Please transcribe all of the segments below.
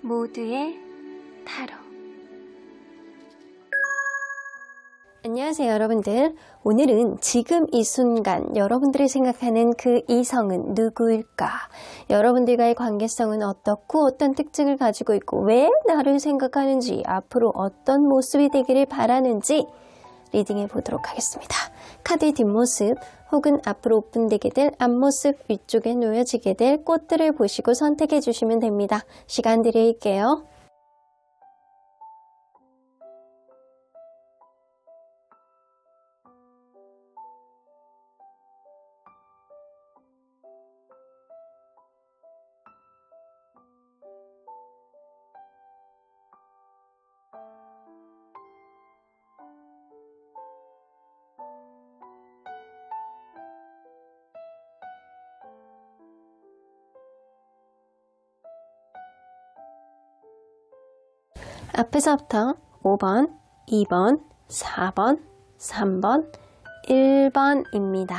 모두의 타로. 안녕하세요, 여러분들. 오늘은 지금 이 순간 여러분들이 생각하는 그 이성은 누구일까? 여러분들과의 관계성은 어떻고 어떤 특징을 가지고 있고 왜 나를 생각하는지, 앞으로 어떤 모습이 되기를 바라는지 리딩해 보도록 하겠습니다. 카드의 뒷모습 혹은 앞으로 오픈되게 될 앞모습, 위쪽에 놓여지게 될 꽃들을 보시고 선택해 주시면 됩니다. 시간 드릴게요. 앞에서부터 5번, 2번, 4번, 3번, 1번입니다.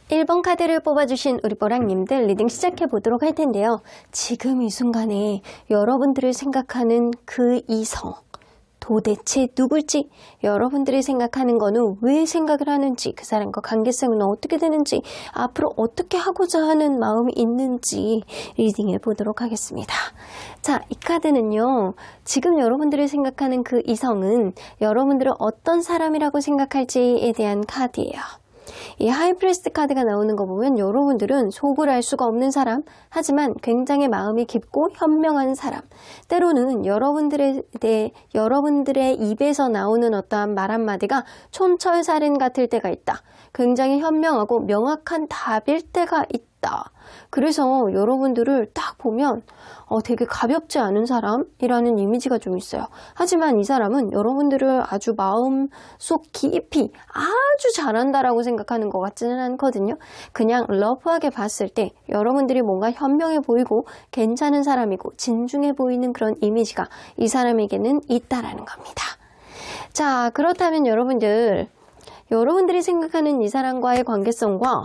1번 카드를 뽑아주신 우리 뽀랑님들 리딩 시작해 보도록 할 텐데요. 지금 이 순간에 여러분들을 생각하는 그 이성, 도대체 누굴지, 여러분들이 생각하는 거는 왜 생각을 하는지, 그 사람과 관계성은 어떻게 되는지, 앞으로 어떻게 하고자 하는 마음이 있는지 리딩해 보도록 하겠습니다. 자, 이 카드는요, 지금 여러분들이 생각하는 그 이성은 여러분들은 어떤 사람이라고 생각할지에 대한 카드예요. 이 하이프리스트 카드가 나오는 거 보면 여러분들은 속을 알 수가 없는 사람, 하지만 굉장히 마음이 깊고 현명한 사람, 때로는 여러분들의 입에서 나오는 어떠한 말 한마디가 촌철살인 같을 때가 있다. 굉장히 현명하고 명확한 답일 때가 있다. 그래서 여러분들을 딱 보면 되게 가볍지 않은 사람이라는 이미지가 좀 있어요. 하지만 이 사람은 여러분들을 아주 마음속 깊이 아주 잘한다라고 생각하는 것 같지는 않거든요. 그냥 러프하게 봤을 때 여러분들이 뭔가 현명해 보이고 괜찮은 사람이고 진중해 보이는 그런 이미지가 이 사람에게는 있다라는 겁니다. 자, 그렇다면 여러분들이 생각하는 이 사람과의 관계성과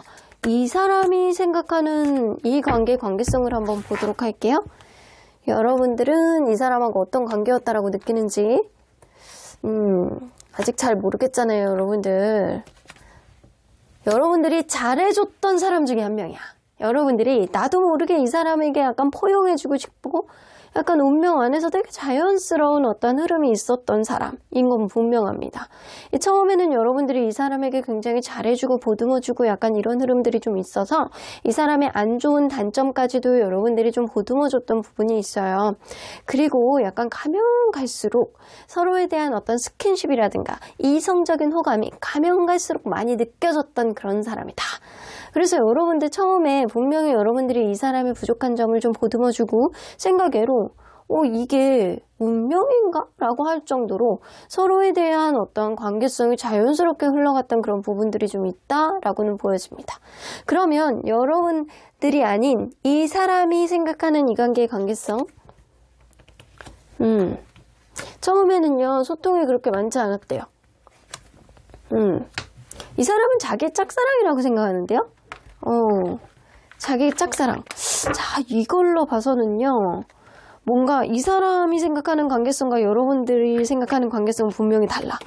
이 사람이 생각하는 이 관계성을 한번 보도록 할게요. 여러분들은 이 사람하고 어떤 관계였다라고 느끼는지 아직 잘 모르겠잖아요, 여러분들. 여러분들이 잘해줬던 사람 중에 한 명이야. 여러분들이 나도 모르게 이 사람에게 약간 포용해주고 싶고 약간 운명 안에서 되게 자연스러운 어떤 흐름이 있었던 사람인 건 분명합니다. 처음에는 여러분들이 이 사람에게 굉장히 잘해주고 보듬어주고 약간 이런 흐름들이 좀 있어서 이 사람의 안 좋은 단점까지도 여러분들이 좀 보듬어줬던 부분이 있어요. 그리고 약간 가면 갈수록 서로에 대한 어떤 스킨십이라든가 이성적인 호감이 가면 갈수록 많이 느껴졌던 그런 사람이다. 그래서 여러분들 처음에 분명히 여러분들이 이 사람의 부족한 점을 좀 보듬어주고 생각외로 이게 운명인가? 라고 할 정도로 서로에 대한 어떤 관계성이 자연스럽게 흘러갔던 그런 부분들이 좀 있다라고는 보여집니다. 그러면 여러분들이 아닌 이 사람이 생각하는 이 관계의 관계성, 처음에는요, 소통이 그렇게 많지 않았대요. 이 사람은 자기의 짝사랑이라고 생각하는데요. 자기의 짝사랑. 자, 이걸로 봐서는요, 뭔가 이 사람이 생각하는 관계성과 여러분들이 생각하는 관계성은 분명히 달라.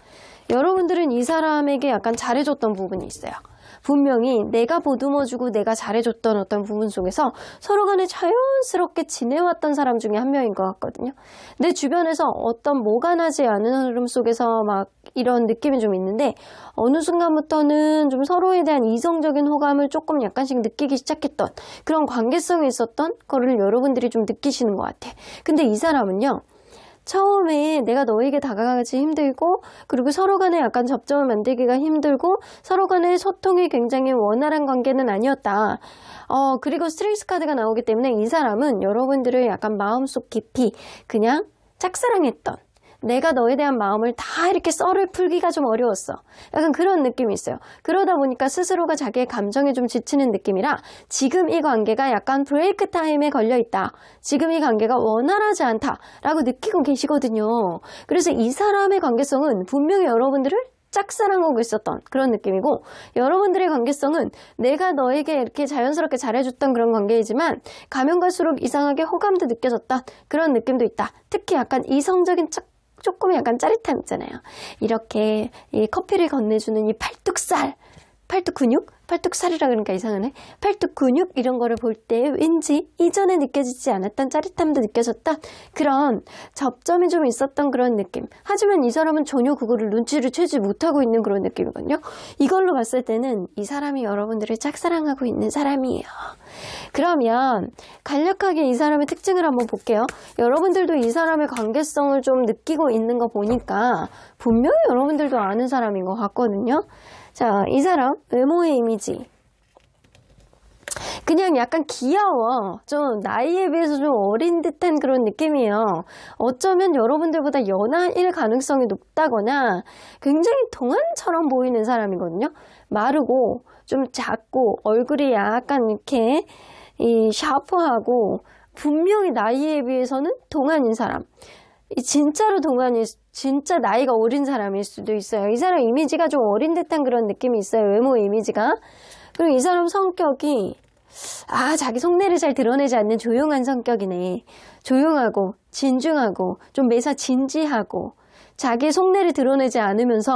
여러분들은 이 사람에게 약간 잘해줬던 부분이 있어요. 분명히 내가 보듬어주고 내가 잘해줬던 어떤 부분 속에서 서로 간에 자연스럽게 지내왔던 사람 중에 한 명인 것 같거든요. 내 주변에서 어떤 모관하지 않은 흐름 속에서 막 이런 느낌이 좀 있는데 어느 순간부터는 좀 서로에 대한 이성적인 호감을 조금 약간씩 느끼기 시작했던 그런 관계성이 있었던 거를 여러분들이 좀 느끼시는 것 같아. 근데 이 사람은요, 처음에 내가 너에게 다가가기 힘들고 그리고 서로 간에 약간 접점을 만들기가 힘들고 서로 간의 소통이 굉장히 원활한 관계는 아니었다. 그리고 스트레스 카드가 나오기 때문에 이 사람은 여러분들을 약간 마음속 깊이 그냥 짝사랑했던, 내가 너에 대한 마음을 다 이렇게 썰을 풀기가 좀 어려웠어. 약간 그런 느낌이 있어요. 그러다 보니까 스스로가 자기의 감정에 좀 지치는 느낌이라 지금 이 관계가 약간 브레이크 타임에 걸려 있다. 지금 이 관계가 원활하지 않다라고 느끼고 계시거든요. 그래서 이 사람의 관계성은 분명히 여러분들을 짝사랑하고 있었던 그런 느낌이고, 여러분들의 관계성은 내가 너에게 이렇게 자연스럽게 잘해줬던 그런 관계이지만 가면 갈수록 이상하게 호감도 느껴졌던 그런 느낌도 있다. 특히 약간 이성적인 조금 약간 짜릿함 있잖아요. 이렇게 이 커피를 건네주는 이 팔뚝 근육? 팔뚝살이라 그러니까 이상하네. 팔뚝 근육 이런 거를 볼 때 왠지 이전에 느껴지지 않았던 짜릿함도 느껴졌던 그런 접점이 좀 있었던 그런 느낌. 하지만 이 사람은 전혀 그거를 눈치를 채지 못하고 있는 그런 느낌이거든요. 이걸로 봤을 때는 이 사람이 여러분들을 짝사랑하고 있는 사람이에요. 그러면 간략하게 이 사람의 특징을 한번 볼게요. 여러분들도 이 사람의 관계성을 좀 느끼고 있는 거 보니까 분명히 여러분들도 아는 사람인 것 같거든요. 자, 이 사람 외모의 이미지 그냥 약간 귀여워. 좀 나이에 비해서 좀 어린 듯한 그런 느낌이에요. 어쩌면 여러분들보다 연하일 가능성이 높다거나 굉장히 동안처럼 보이는 사람이거든요. 마르고 좀 작고 얼굴이 약간 이렇게 샤프하고 분명히 나이에 비해서는 동안인 사람. 진짜로 진짜 나이가 어린 사람일 수도 있어요. 이 사람 이미지가 좀 어린 듯한 그런 느낌이 있어요. 외모 이미지가. 그리고 이 사람 성격이 자기 속내를 잘 드러내지 않는 조용한 성격이네. 조용하고 진중하고 좀 매사 진지하고 자기 속내를 드러내지 않으면서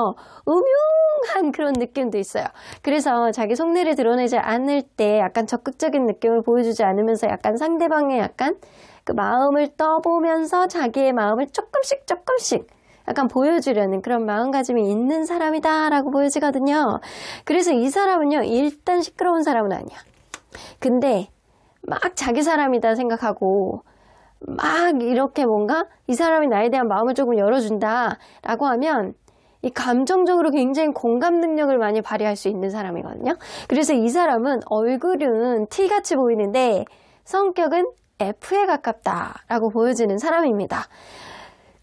음흉한 그런 느낌도 있어요. 그래서 자기 속내를 드러내지 않을 때 약간 적극적인 느낌을 보여주지 않으면서 약간 상대방의 약간 그 마음을 떠보면서 자기의 마음을 조금씩 약간 보여주려는 그런 마음가짐이 있는 사람이다 라고 보여지거든요. 그래서 이 사람은요, 일단 시끄러운 사람은 아니야. 근데 막 자기 사람이다 생각하고 막 이렇게 뭔가 이 사람이 나에 대한 마음을 조금 열어준다 라고 하면 이 감정적으로 굉장히 공감 능력을 많이 발휘할 수 있는 사람이거든요. 그래서 이 사람은 얼굴은 T같이 보이는데 성격은 F에 가깝다라고 보여지는 사람입니다.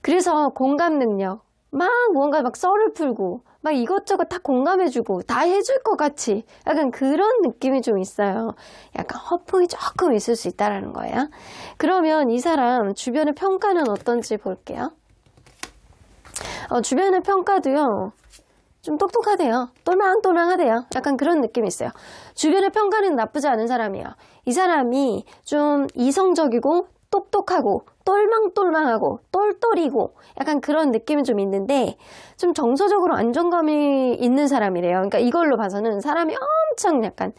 그래서 공감 능력, 막 뭔가 막 썰을 풀고 막 이것저것 다 공감해주고 다 해줄 것 같이 약간 그런 느낌이 좀 있어요. 약간 허풍이 조금 있을 수 있다라는 거예요. 그러면 이 사람 주변의 평가는 어떤지 볼게요. 주변의 평가도요. 좀 똑똑하대요. 똘망똘망하대요. 약간 그런 느낌이 있어요. 주변의 평가는 나쁘지 않은 사람이에요. 이 사람이 좀 이성적이고 똑똑하고 똘망똘망하고 똘똘이고 약간 그런 느낌이 좀 있는데 좀 정서적으로 안정감이 있는 사람이래요. 그러니까 이걸로 봐서는 사람이 엄청 약간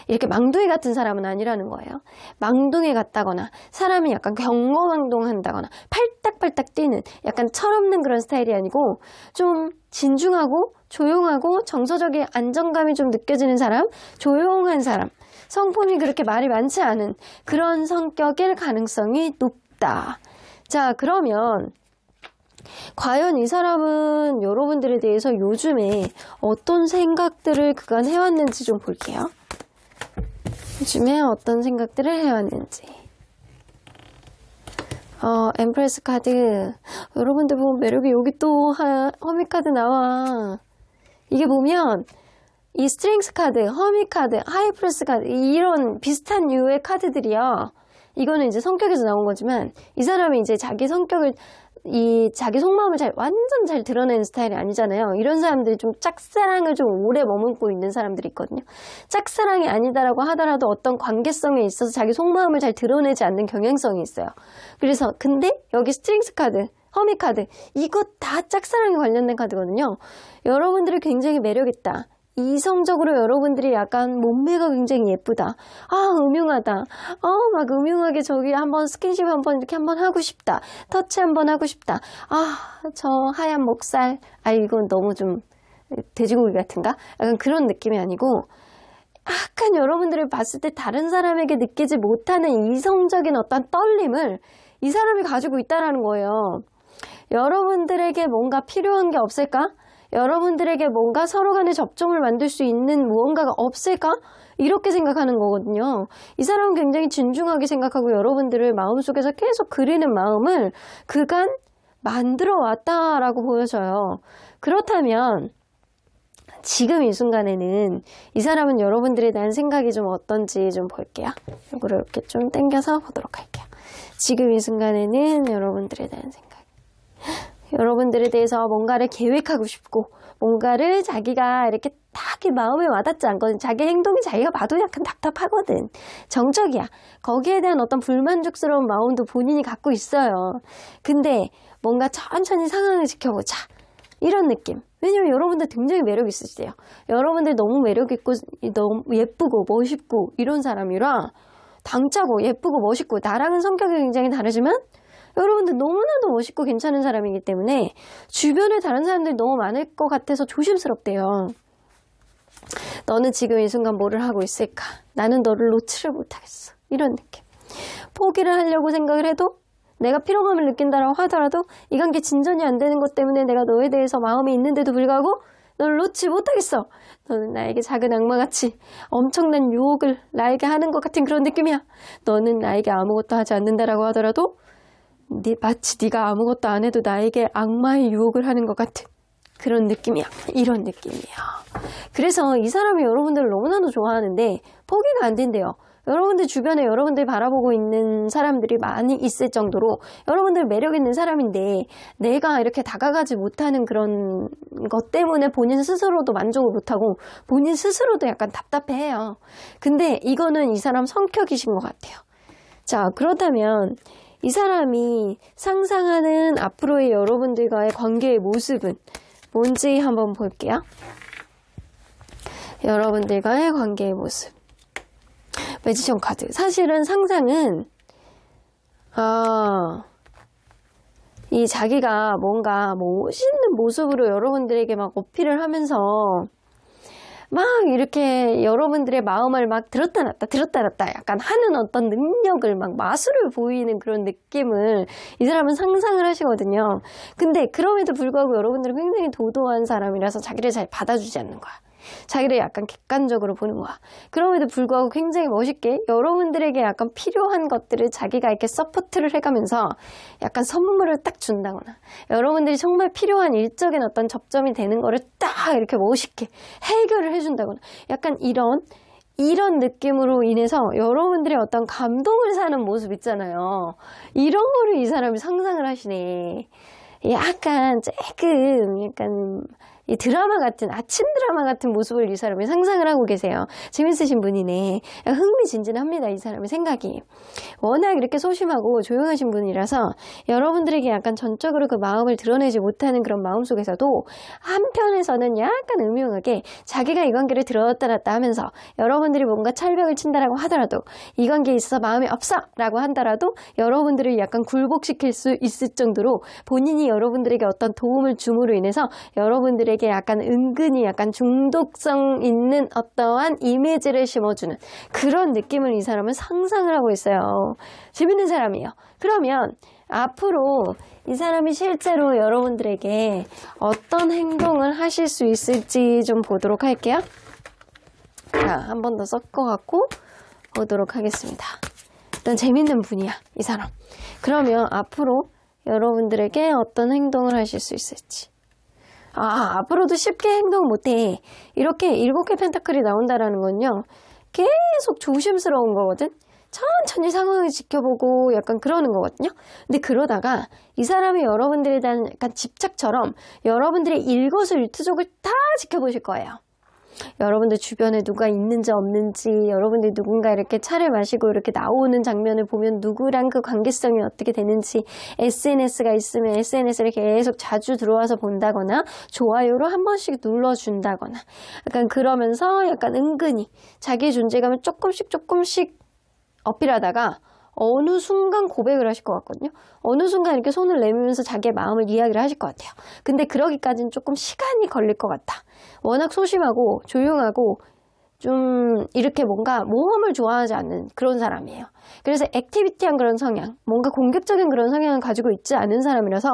이렇게 망둥이 같은 사람은 아니라는 거예요. 망둥이 같다거나 사람이 약간 경거망동한다거나 팔딱팔딱 뛰는 약간 철없는 그런 스타일이 아니고 좀 진중하고 조용하고 정서적인 안정감이 좀 느껴지는 사람, 조용한 사람, 성품이 그렇게 말이 많지 않은 그런 성격일 가능성이 높다. 자, 그러면 과연 이 사람은 여러분들에 대해서 요즘에 어떤 생각들을 그간 해왔는지 좀 볼게요. 요즘에 어떤 생각들을 해왔는지. 엠프레스 카드. 여러분들 보면 매력이 여기 또 허미 카드 나와. 이게 보면 이 스트렝스 카드, 허미 카드, 하이프레스 카드 이런 비슷한 류의 카드들이요. 이거는 이제 성격에서 나온 거지만 이 사람이 이제 자기 성격을 자기 속마음을 완전 잘 드러내는 스타일이 아니잖아요. 이런 사람들이 좀 짝사랑을 좀 오래 머금고 있는 사람들이 있거든요. 짝사랑이 아니다라고 하더라도 어떤 관계성에 있어서 자기 속마음을 잘 드러내지 않는 경향성이 있어요. 그래서 근데 여기 스트렝스 카드, 허미 카드 이거 다 짝사랑에 관련된 카드거든요. 여러분들이 굉장히 매력있다. 이성적으로 여러분들이 약간 몸매가 굉장히 예쁘다. 음흉하다. 막 음흉하게 저기 한번 스킨십 한번 이렇게 한번 하고 싶다. 터치 한번 하고 싶다. 저 하얀 목살. 이건 너무 좀 돼지고기 같은가? 약간 그런 느낌이 아니고 약간 여러분들을 봤을 때 다른 사람에게 느끼지 못하는 이성적인 어떤 떨림을 이 사람이 가지고 있다라는 거예요. 여러분들에게 뭔가 필요한 게 없을까? 여러분들에게 뭔가 서로 간의 접점을 만들 수 있는 무언가가 없을까? 이렇게 생각하는 거거든요. 이 사람은 굉장히 진중하게 생각하고 여러분들을 마음속에서 계속 그리는 마음을 그간 만들어 왔다라고 보여져요. 그렇다면 지금 이 순간에는 이 사람은 여러분들에 대한 생각이 좀 어떤지 좀 볼게요. 이거를 이렇게 좀 당겨서 보도록 할게요. 지금 이 순간에는 여러분들에 대한 생각. 여러분들에 대해서 뭔가를 계획하고 싶고 뭔가를 자기가 이렇게 딱 마음에 와닿지 않거든. 자기 행동이 자기가 봐도 약간 답답하거든. 정적이야. 거기에 대한 어떤 불만족스러운 마음도 본인이 갖고 있어요. 근데 뭔가 천천히 상황을 지켜보자. 이런 느낌. 왜냐면 여러분들 굉장히 매력 있으시대요. 여러분들 너무 매력 있고 너무 예쁘고 멋있고 이런 사람이라 당차고 예쁘고 멋있고 나랑은 성격이 굉장히 다르지만 여러분들 너무나도 멋있고 괜찮은 사람이기 때문에 주변에 다른 사람들이 너무 많을 것 같아서 조심스럽대요. 너는 지금 이 순간 뭐를 하고 있을까? 나는 너를 놓지를 못하겠어. 이런 느낌. 포기를 하려고 생각을 해도 내가 피로감을 느낀다라고 하더라도 이 관계 진전이 안 되는 것 때문에 내가 너에 대해서 마음이 있는데도 불구하고 너를 놓지 못하겠어. 너는 나에게 작은 악마같이 엄청난 유혹을 나에게 하는 것 같은 그런 느낌이야. 너는 나에게 아무것도 하지 않는다라고 하더라도 마치 네가 아무것도 안 해도 나에게 악마의 유혹을 하는 것 같은 그런 느낌이야. 이런 느낌이야. 그래서 이 사람이 여러분들을 너무나도 좋아하는데 포기가 안 된대요. 여러분들 주변에 여러분들 바라보고 있는 사람들이 많이 있을 정도로 여러분들 매력 있는 사람인데 내가 이렇게 다가가지 못하는 그런 것 때문에 본인 스스로도 만족을 못하고 본인 스스로도 약간 답답해해요. 근데 이거는 이 사람 성격이신 것 같아요. 자, 그렇다면 이 사람이 상상하는 앞으로의 여러분들과의 관계의 모습은 뭔지 한번 볼게요. 여러분들과의 관계의 모습. 매지션 카드. 사실은 상상은 이 자기가 뭔가 멋있는 모습으로 여러분들에게 막 어필을 하면서 막 이렇게 여러분들의 마음을 막 들었다 놨다 약간 하는 어떤 능력을 막 마술을 보이는 그런 느낌을 이 사람은 상상을 하시거든요. 근데 그럼에도 불구하고 여러분들은 굉장히 도도한 사람이라서 자기를 잘 받아주지 않는 거야. 자기를 약간 객관적으로 보는 거야. 그럼에도 불구하고 굉장히 멋있게 여러분들에게 약간 필요한 것들을 자기가 이렇게 서포트를 해가면서 약간 선물을 딱 준다거나 여러분들이 정말 필요한 일적인 어떤 접점이 되는 거를 딱 이렇게 멋있게 해결을 해준다거나 약간 이런 느낌으로 인해서 여러분들의 어떤 감동을 사는 모습 있잖아요. 이런 거를 이 사람이 상상을 하시네. 약간 이 드라마 같은 아침 드라마 같은 모습을 이 사람이 상상을 하고 계세요. 재밌으신 분이네. 흥미진진합니다. 이 사람의 생각이. 워낙 이렇게 소심하고 조용하신 분이라서 여러분들에게 약간 전적으로 그 마음을 드러내지 못하는 그런 마음 속에서도 한편에서는 약간 음흉하게 자기가 이 관계를 들었다 놨다 하면서 여러분들이 뭔가 철벽을 친다라고 하더라도 이 관계에 있어서 마음이 없어 라고 한다라도 여러분들을 약간 굴복시킬 수 있을 정도로 본인이 여러분들에게 어떤 도움을 줌으로 인해서 여러분들에게 약간 은근히 약간 중독성 있는 어떠한 이미지를 심어주는 그런 느낌을 이 사람은 상상을 하고 있어요. 재밌는 사람이에요. 그러면 앞으로 이 사람이 실제로 여러분들에게 어떤 행동을 하실 수 있을지 좀 보도록 할게요. 자, 한 번 더 섞어갖고 보도록 하겠습니다. 일단 재밌는 분이야, 이 사람. 그러면 앞으로 여러분들에게 어떤 행동을 하실 수 있을지. 앞으로도 쉽게 행동 못해. 이렇게 7개 펜타클이 나온다라는 건요. 계속 조심스러운 거거든. 천천히 상황을 지켜보고 약간 그러는 거거든요. 근데 그러다가 이 사람이 여러분들에 대한 약간 집착처럼 여러분들의 일거수일투족을 다 지켜보실 거예요. 여러분들 주변에 누가 있는지 없는지, 여러분들 누군가 이렇게 차를 마시고 이렇게 나오는 장면을 보면 누구랑 그 관계성이 어떻게 되는지, SNS가 있으면 SNS를 계속 자주 들어와서 본다거나 좋아요로 한 번씩 눌러준다거나 약간 그러면서 약간 은근히 자기의 존재감을 조금씩 어필하다가 어느 순간 고백을 하실 것 같거든요. 어느 순간 이렇게 손을 내밀면서 자기의 마음을 이야기를 하실 것 같아요. 근데 그러기까지는 조금 시간이 걸릴 것 같다. 워낙 소심하고 조용하고 좀 이렇게 뭔가 모험을 좋아하지 않는 그런 사람이에요. 그래서 액티비티한 그런 성향, 뭔가 공격적인 그런 성향을 가지고 있지 않은 사람이라서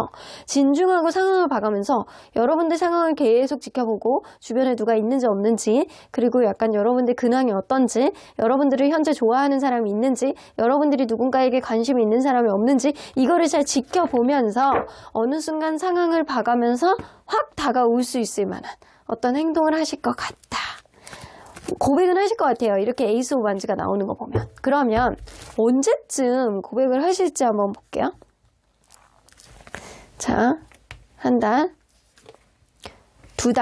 진중하고 상황을 봐가면서 여러분들 상황을 계속 지켜보고 주변에 누가 있는지 없는지, 그리고 약간 여러분들 근황이 어떤지, 여러분들을 현재 좋아하는 사람이 있는지, 여러분들이 누군가에게 관심이 있는 사람이 없는지 이거를 잘 지켜보면서 어느 순간 상황을 봐가면서 확 다가올 수 있을 만한 어떤 행동을 하실 것 같다. 고백은 하실 것 같아요. 이렇게 에이스 오브 반지가 나오는 거 보면. 그러면 언제쯤 고백을 하실지 한번 볼게요. 자, 한 달, 두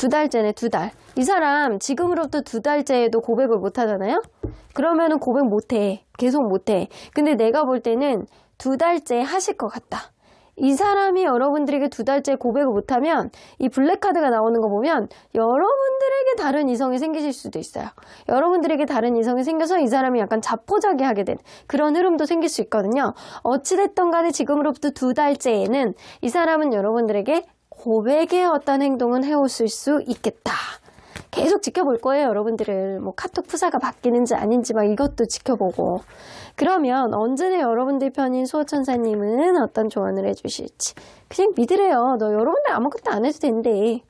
달째네, 2달. 이 사람 지금으로부터 2달째에도 고백을 못 하잖아요? 그러면은 고백 못 해. 계속 못 해. 근데 내가 볼 때는 2달째 하실 것 같다. 이 사람이 여러분들에게 2달째 고백을 못하면 이 블랙카드가 나오는 거 보면 여러분들에게 다른 이성이 생기실 수도 있어요. 여러분들에게 다른 이성이 생겨서 이 사람이 약간 자포자기하게 된 그런 흐름도 생길 수 있거든요. 어찌됐든 간에 지금으로부터 2달째에는 이 사람은 여러분들에게 고백의 어떤 행동은 해오실 수 있겠다. 계속 지켜볼 거예요, 여러분들을. 뭐 카톡 프사가 바뀌는지 아닌지 막 이것도 지켜보고. 그러면 언제나 여러분들 편인 수호천사님은 어떤 조언을 해주실지 그냥 믿으래요. 너 여러분들 아무것도 안 해도 된대.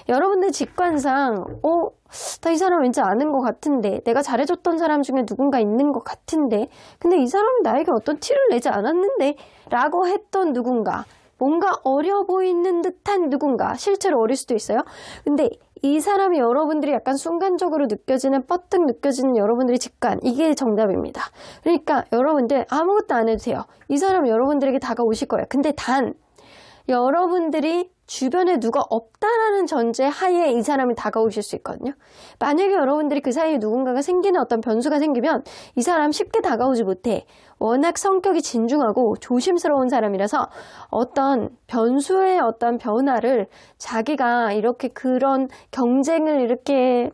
여러분들 직관상 나 이 사람 왠지 아는 것 같은데, 내가 잘해줬던 사람 중에 누군가 있는 것 같은데, 근데 이 사람은 나에게 어떤 티를 내지 않았는데 라고 했던 누군가, 뭔가 어려 보이는 듯한 누군가, 실제로 어릴 수도 있어요. 근데 이 사람이 여러분들이 약간 순간적으로 느껴지는, 뻗뜩 느껴지는 여러분들의 직관, 이게 정답입니다. 그러니까 여러분들 아무것도 안 해도 돼요. 이 사람 여러분들에게 다가오실 거예요. 근데 단 여러분들이 주변에 누가 없다라는 전제 하에 이 사람이 다가오실 수 있거든요. 만약에 여러분들이 그 사이에 누군가가 생기는 어떤 변수가 생기면 이 사람 쉽게 다가오지 못해. 워낙 성격이 진중하고 조심스러운 사람이라서 어떤 변수의 어떤 변화를 자기가 이렇게 그런 경쟁을 이렇게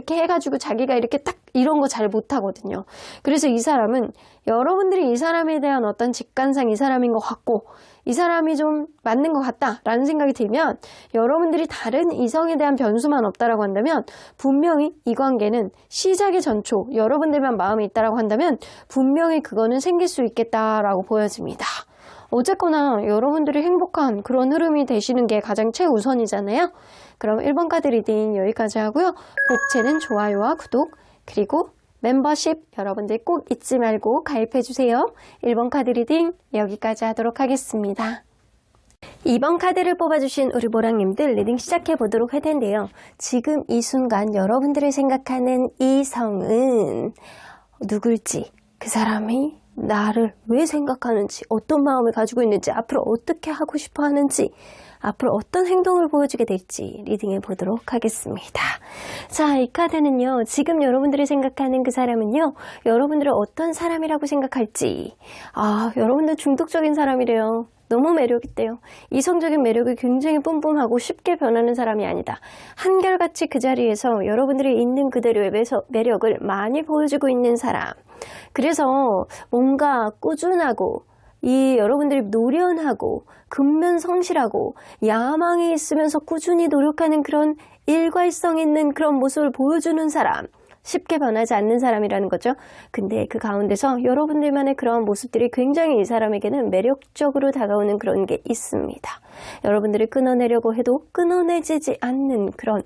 해가지고 자기가 이렇게 딱 이런 거 잘 못하거든요. 그래서 이 사람은 여러분들이 이 사람에 대한 어떤 직관상 이 사람인 것 같고, 이 사람이 좀 맞는 것 같다라는 생각이 들면, 여러분들이 다른 이성에 대한 변수만 없다라고 한다면 분명히 이 관계는 시작의 전초, 여러분들만 마음에 있다라고 한다면 분명히 그거는 생길 수 있겠다라고 보여집니다. 어쨌거나 여러분들이 행복한 그런 흐름이 되시는 게 가장 최우선이잖아요. 그럼 1번 카드 리딩 여기까지 하고요. 복채는 좋아요와 구독, 그리고 멤버십 여러분들 꼭 잊지 말고 가입해주세요. 1번 카드 리딩 여기까지 하도록 하겠습니다. 2번 카드를 뽑아주신 우리 모랑님들 리딩 시작해보도록 할 텐데요. 지금 이 순간 여러분들이 생각하는 이성은 누굴지, 그 사람이 나를 왜 생각하는지, 어떤 마음을 가지고 있는지, 앞으로 어떻게 하고 싶어 하는지, 앞으로 어떤 행동을 보여주게 될지 리딩해 보도록 하겠습니다. 자, 이 카드는요, 지금 여러분들이 생각하는 그 사람은요, 여러분들을 어떤 사람이라고 생각할지, 여러분들 중독적인 사람이래요. 너무 매력있대요. 이성적인 매력이 굉장히 뿜뿜하고 쉽게 변하는 사람이 아니다. 한결같이 그 자리에서 여러분들이 있는 그대로의 매력을 많이 보여주고 있는 사람. 그래서 뭔가 꾸준하고 여러분들이 노련하고 근면성실하고 야망이 있으면서 꾸준히 노력하는 그런 일괄성 있는 그런 모습을 보여주는 사람, 쉽게 변하지 않는 사람이라는 거죠. 근데 그 가운데서 여러분들만의 그런 모습들이 굉장히 이 사람에게는 매력적으로 다가오는 그런 게 있습니다. 여러분들이 끊어내려고 해도 끊어내지지 않는 그런,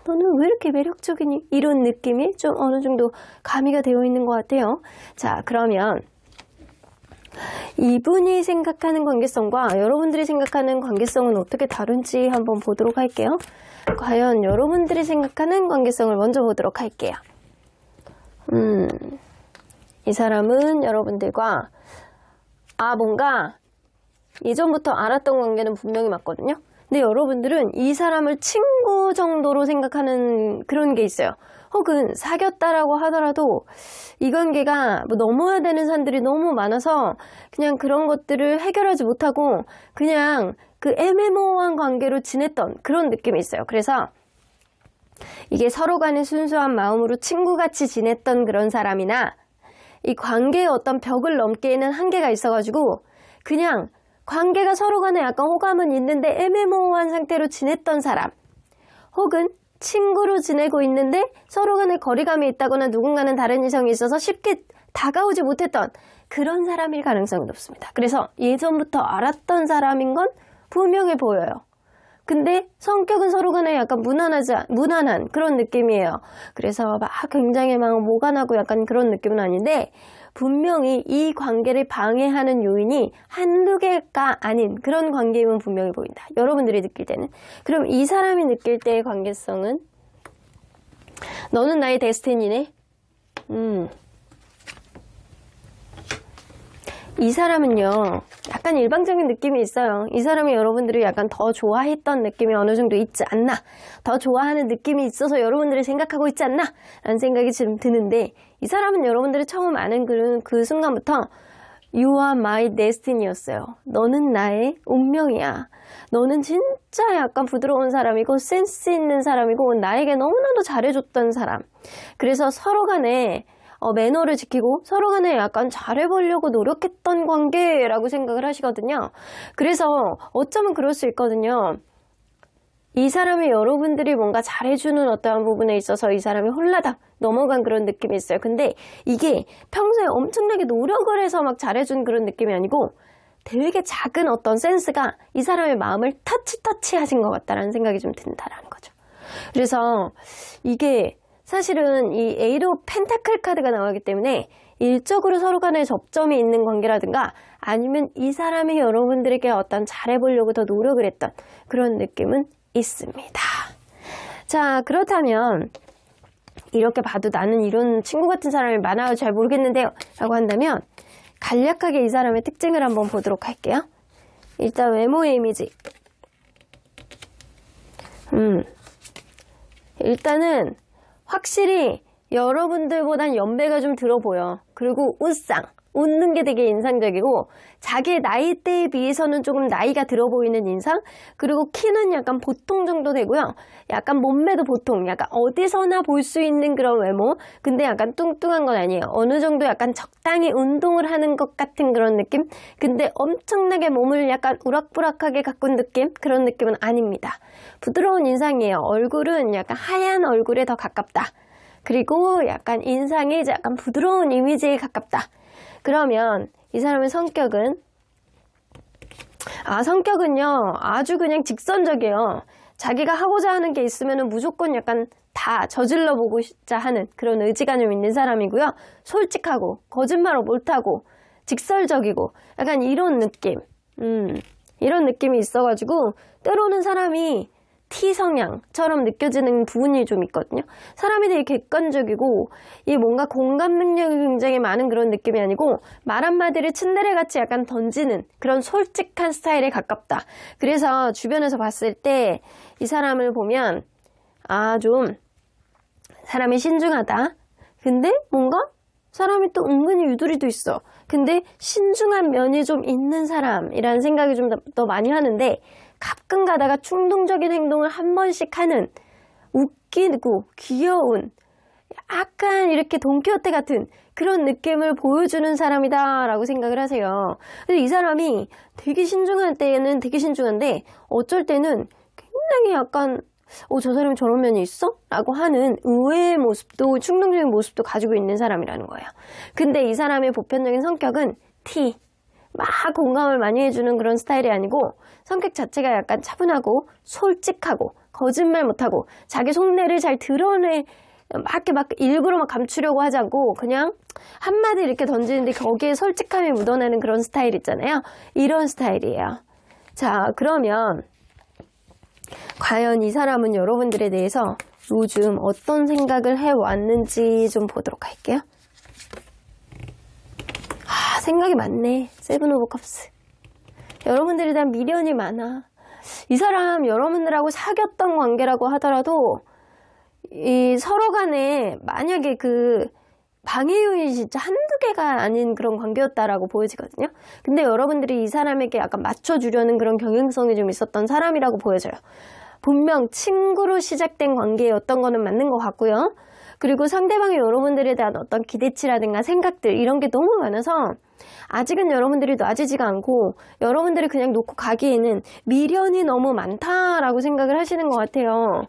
너는 왜 이렇게 매력적이니? 이런 느낌이 좀 어느 정도 가미가 되어 있는 것 같아요. 자, 그러면 이분이 생각하는 관계성과 여러분들이 생각하는 관계성은 어떻게 다른지 한번 보도록 할게요. 과연 여러분들이 생각하는 관계성을 먼저 보도록 할게요. 이 사람은 여러분들과 뭔가 예전부터 알았던 관계는 분명히 맞거든요. 근데 여러분들은 이 사람을 친구 정도로 생각하는 그런 게 있어요. 혹은 사귀었다라고 하더라도 이 관계가 넘어야 되는 산들이 너무 많아서 그냥 그런 것들을 해결하지 못하고 그냥 그 애매모호한 관계로 지냈던 그런 느낌이 있어요. 그래서 이게 서로 간의 순수한 마음으로 친구같이 지냈던 그런 사람이나, 이 관계의 어떤 벽을 넘기에는 한계가 있어가지고 그냥 관계가 서로 간에 약간 호감은 있는데 애매모호한 상태로 지냈던 사람, 혹은 친구로 지내고 있는데 서로 간에 거리감이 있다거나 누군가는 다른 이성이 있어서 쉽게 다가오지 못했던 그런 사람일 가능성이 높습니다. 그래서 예전부터 알았던 사람인 건 분명해 보여요. 근데 성격은 서로 간에 약간 무난한 그런 느낌이에요. 그래서 막 굉장히 막 뭐가 나고 약간 그런 느낌은 아닌데, 분명히 이 관계를 방해하는 요인이 한두 개가 아닌 그런 관계임은 분명히 보인다. 여러분들이 느낄 때는. 그럼 이 사람이 느낄 때의 관계성은, 너는 나의 데스티니네. 이 사람은요, 약간 일방적인 느낌이 있어요. 이 사람이 여러분들을 약간 더 좋아했던 느낌이 어느 정도 있지 않나, 더 좋아하는 느낌이 있어서 여러분들을 생각하고 있지 않나 라는 생각이 지금 드는데, 이 사람은 여러분들을 처음 아는 그 순간부터 You are my destiny였어요. 너는 나의 운명이야. 너는 진짜 약간 부드러운 사람이고 센스 있는 사람이고 나에게 너무나도 잘해줬던 사람. 그래서 서로 간에 매너를 지키고 서로 간에 약간 잘해보려고 노력했던 관계라고 생각을 하시거든요. 그래서 어쩌면 그럴 수 있거든요. 이 사람이 여러분들이 뭔가 잘해주는 어떠한 부분에 있어서 이 사람이 홀라당 넘어간 그런 느낌이 있어요. 근데 이게 평소에 엄청나게 노력을 해서 막 잘해준 그런 느낌이 아니고 되게 작은 어떤 센스가 이 사람의 마음을 터치하신 것 같다라는 생각이 좀 든다라는 거죠. 그래서 이게 사실은 이 에이로 펜타클 카드가 나오기 때문에 일적으로 서로 간에 접점이 있는 관계라든가 아니면 이 사람이 여러분들에게 어떤 잘해보려고 더 노력을 했던 그런 느낌은 있습니다. 자, 그렇다면 이렇게 봐도 나는 이런 친구 같은 사람이 많아요. 잘 모르겠는데요. 라고 한다면 간략하게 이 사람의 특징을 한번 보도록 할게요. 일단 외모의 이미지. 일단은 확실히 여러분들보단 연배가 좀 들어 보여. 그리고 웃는 게 되게 인상적이고 자기 나이대에 비해서는 조금 나이가 들어 보이는 인상. 그리고 키는 약간 보통 정도 되고요. 약간 몸매도 보통, 약간 어디서나 볼 수 있는 그런 외모. 근데 약간 뚱뚱한 건 아니에요. 어느 정도 약간 적당히 운동을 하는 것 같은 그런 느낌. 근데 엄청나게 몸을 약간 우락부락하게 가꾼 느낌? 그런 느낌은 아닙니다. 부드러운 인상이에요. 얼굴은 약간 하얀 얼굴에 더 가깝다. 그리고 약간 인상이 약간 부드러운 이미지에 가깝다. 그러면 이 사람의 성격은 성격은요 아주 그냥 직선적이에요. 자기가 하고자 하는 게 있으면 무조건 약간 다 저질러 보고자 하는 그런 의지가 좀 있는 사람이고요. 솔직하고 거짓말을 못하고 직설적이고 약간 이런 느낌 이런 느낌이 있어가지고 때로는 사람이 T 성향처럼 느껴지는 부분이 좀 있거든요. 사람이 되게 객관적이고 이 뭔가 공감 능력이 굉장히 많은 그런 느낌이 아니고 말 한마디를 츤데레같이 약간 던지는 그런 솔직한 스타일에 가깝다. 그래서 주변에서 봤을 때 이 사람을 보면 좀 사람이 신중하다. 근데 뭔가 사람이 또 은근히 유두리도 있어. 근데 신중한 면이 좀 있는 사람이라는 생각이 좀 더 많이 하는데 가끔 가다가 충동적인 행동을 한 번씩 하는 웃기고 귀여운 약간 이렇게 돈키호테 같은 그런 느낌을 보여주는 사람이다 라고 생각을 하세요. 그래서 이 사람이 되게 신중할 때는 되게 신중한데 어쩔 때는 굉장히 약간 저 사람이 저런 면이 있어? 라고 하는 의외의 모습도 충동적인 모습도 가지고 있는 사람이라는 거예요. 근데 이 사람의 보편적인 성격은 T 막 공감을 많이 해주는 그런 스타일이 아니고 성격 자체가 약간 차분하고 솔직하고 거짓말 못하고 자기 속내를 잘 드러내 막 일부러 막 감추려고 하지 않고 그냥 한마디 이렇게 던지는데 거기에 솔직함이 묻어나는 그런 스타일 있잖아요. 이런 스타일이에요. 자, 그러면 과연 이 사람은 여러분들에 대해서 요즘 어떤 생각을 해왔는지 좀 보도록 할게요. 생각이 많네. 세븐 오브 컵스. 여러분들에 대한 미련이 많아. 이 사람 여러분들하고 사귀었던 관계라고 하더라도 이 서로 간에 만약에 그 방해 요인이 진짜 한두 개가 아닌 그런 관계였다라고 보여지거든요. 근데 여러분들이 이 사람에게 약간 맞춰주려는 그런 경향성이 좀 있었던 사람이라고 보여져요. 분명 친구로 시작된 관계였던 거는 맞는 것 같고요. 그리고 상대방이 여러분들에 대한 어떤 기대치라든가 생각들 이런 게 너무 많아서 아직은 여러분들이 놔지지가 않고 여러분들이 그냥 놓고 가기에는 미련이 너무 많다라고 생각을 하시는 것 같아요.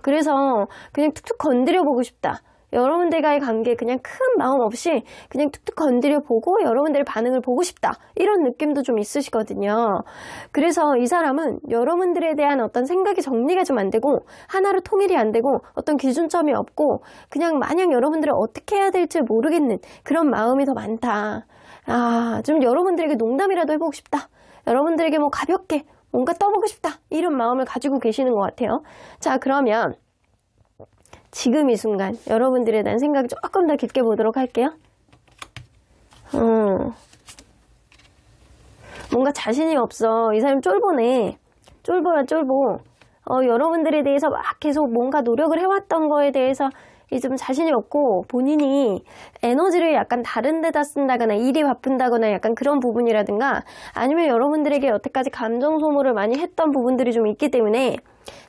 그래서 그냥 툭툭 건드려 보고 싶다. 여러분들과의 관계 그냥 큰 마음 없이 그냥 툭툭 건드려 보고 여러분들의 반응을 보고 싶다. 이런 느낌도 좀 있으시거든요. 그래서 이 사람은 여러분들에 대한 어떤 생각이 정리가 좀 안 되고 하나로 통일이 안 되고 어떤 기준점이 없고 그냥 마냥 여러분들을 어떻게 해야 될지 모르겠는 그런 마음이 더 많다. 좀 여러분들에게 농담이라도 해보고 싶다. 여러분들에게 뭐 가볍게 뭔가 떠보고 싶다. 이런 마음을 가지고 계시는 것 같아요. 자, 그러면 지금 이 순간 여러분들에 대한 생각을 조금 더 깊게 보도록 할게요. 뭔가 자신이 없어. 이 사람 쫄보네. 쫄보야, 쫄보. 여러분들에 대해서 막 계속 뭔가 노력을 해왔던 거에 대해서 좀 자신이 없고 본인이 에너지를 약간 다른 데다 쓴다거나 일이 바쁜다거나 약간 그런 부분이라든가 아니면 여러분들에게 여태까지 감정 소모를 많이 했던 부분들이 좀 있기 때문에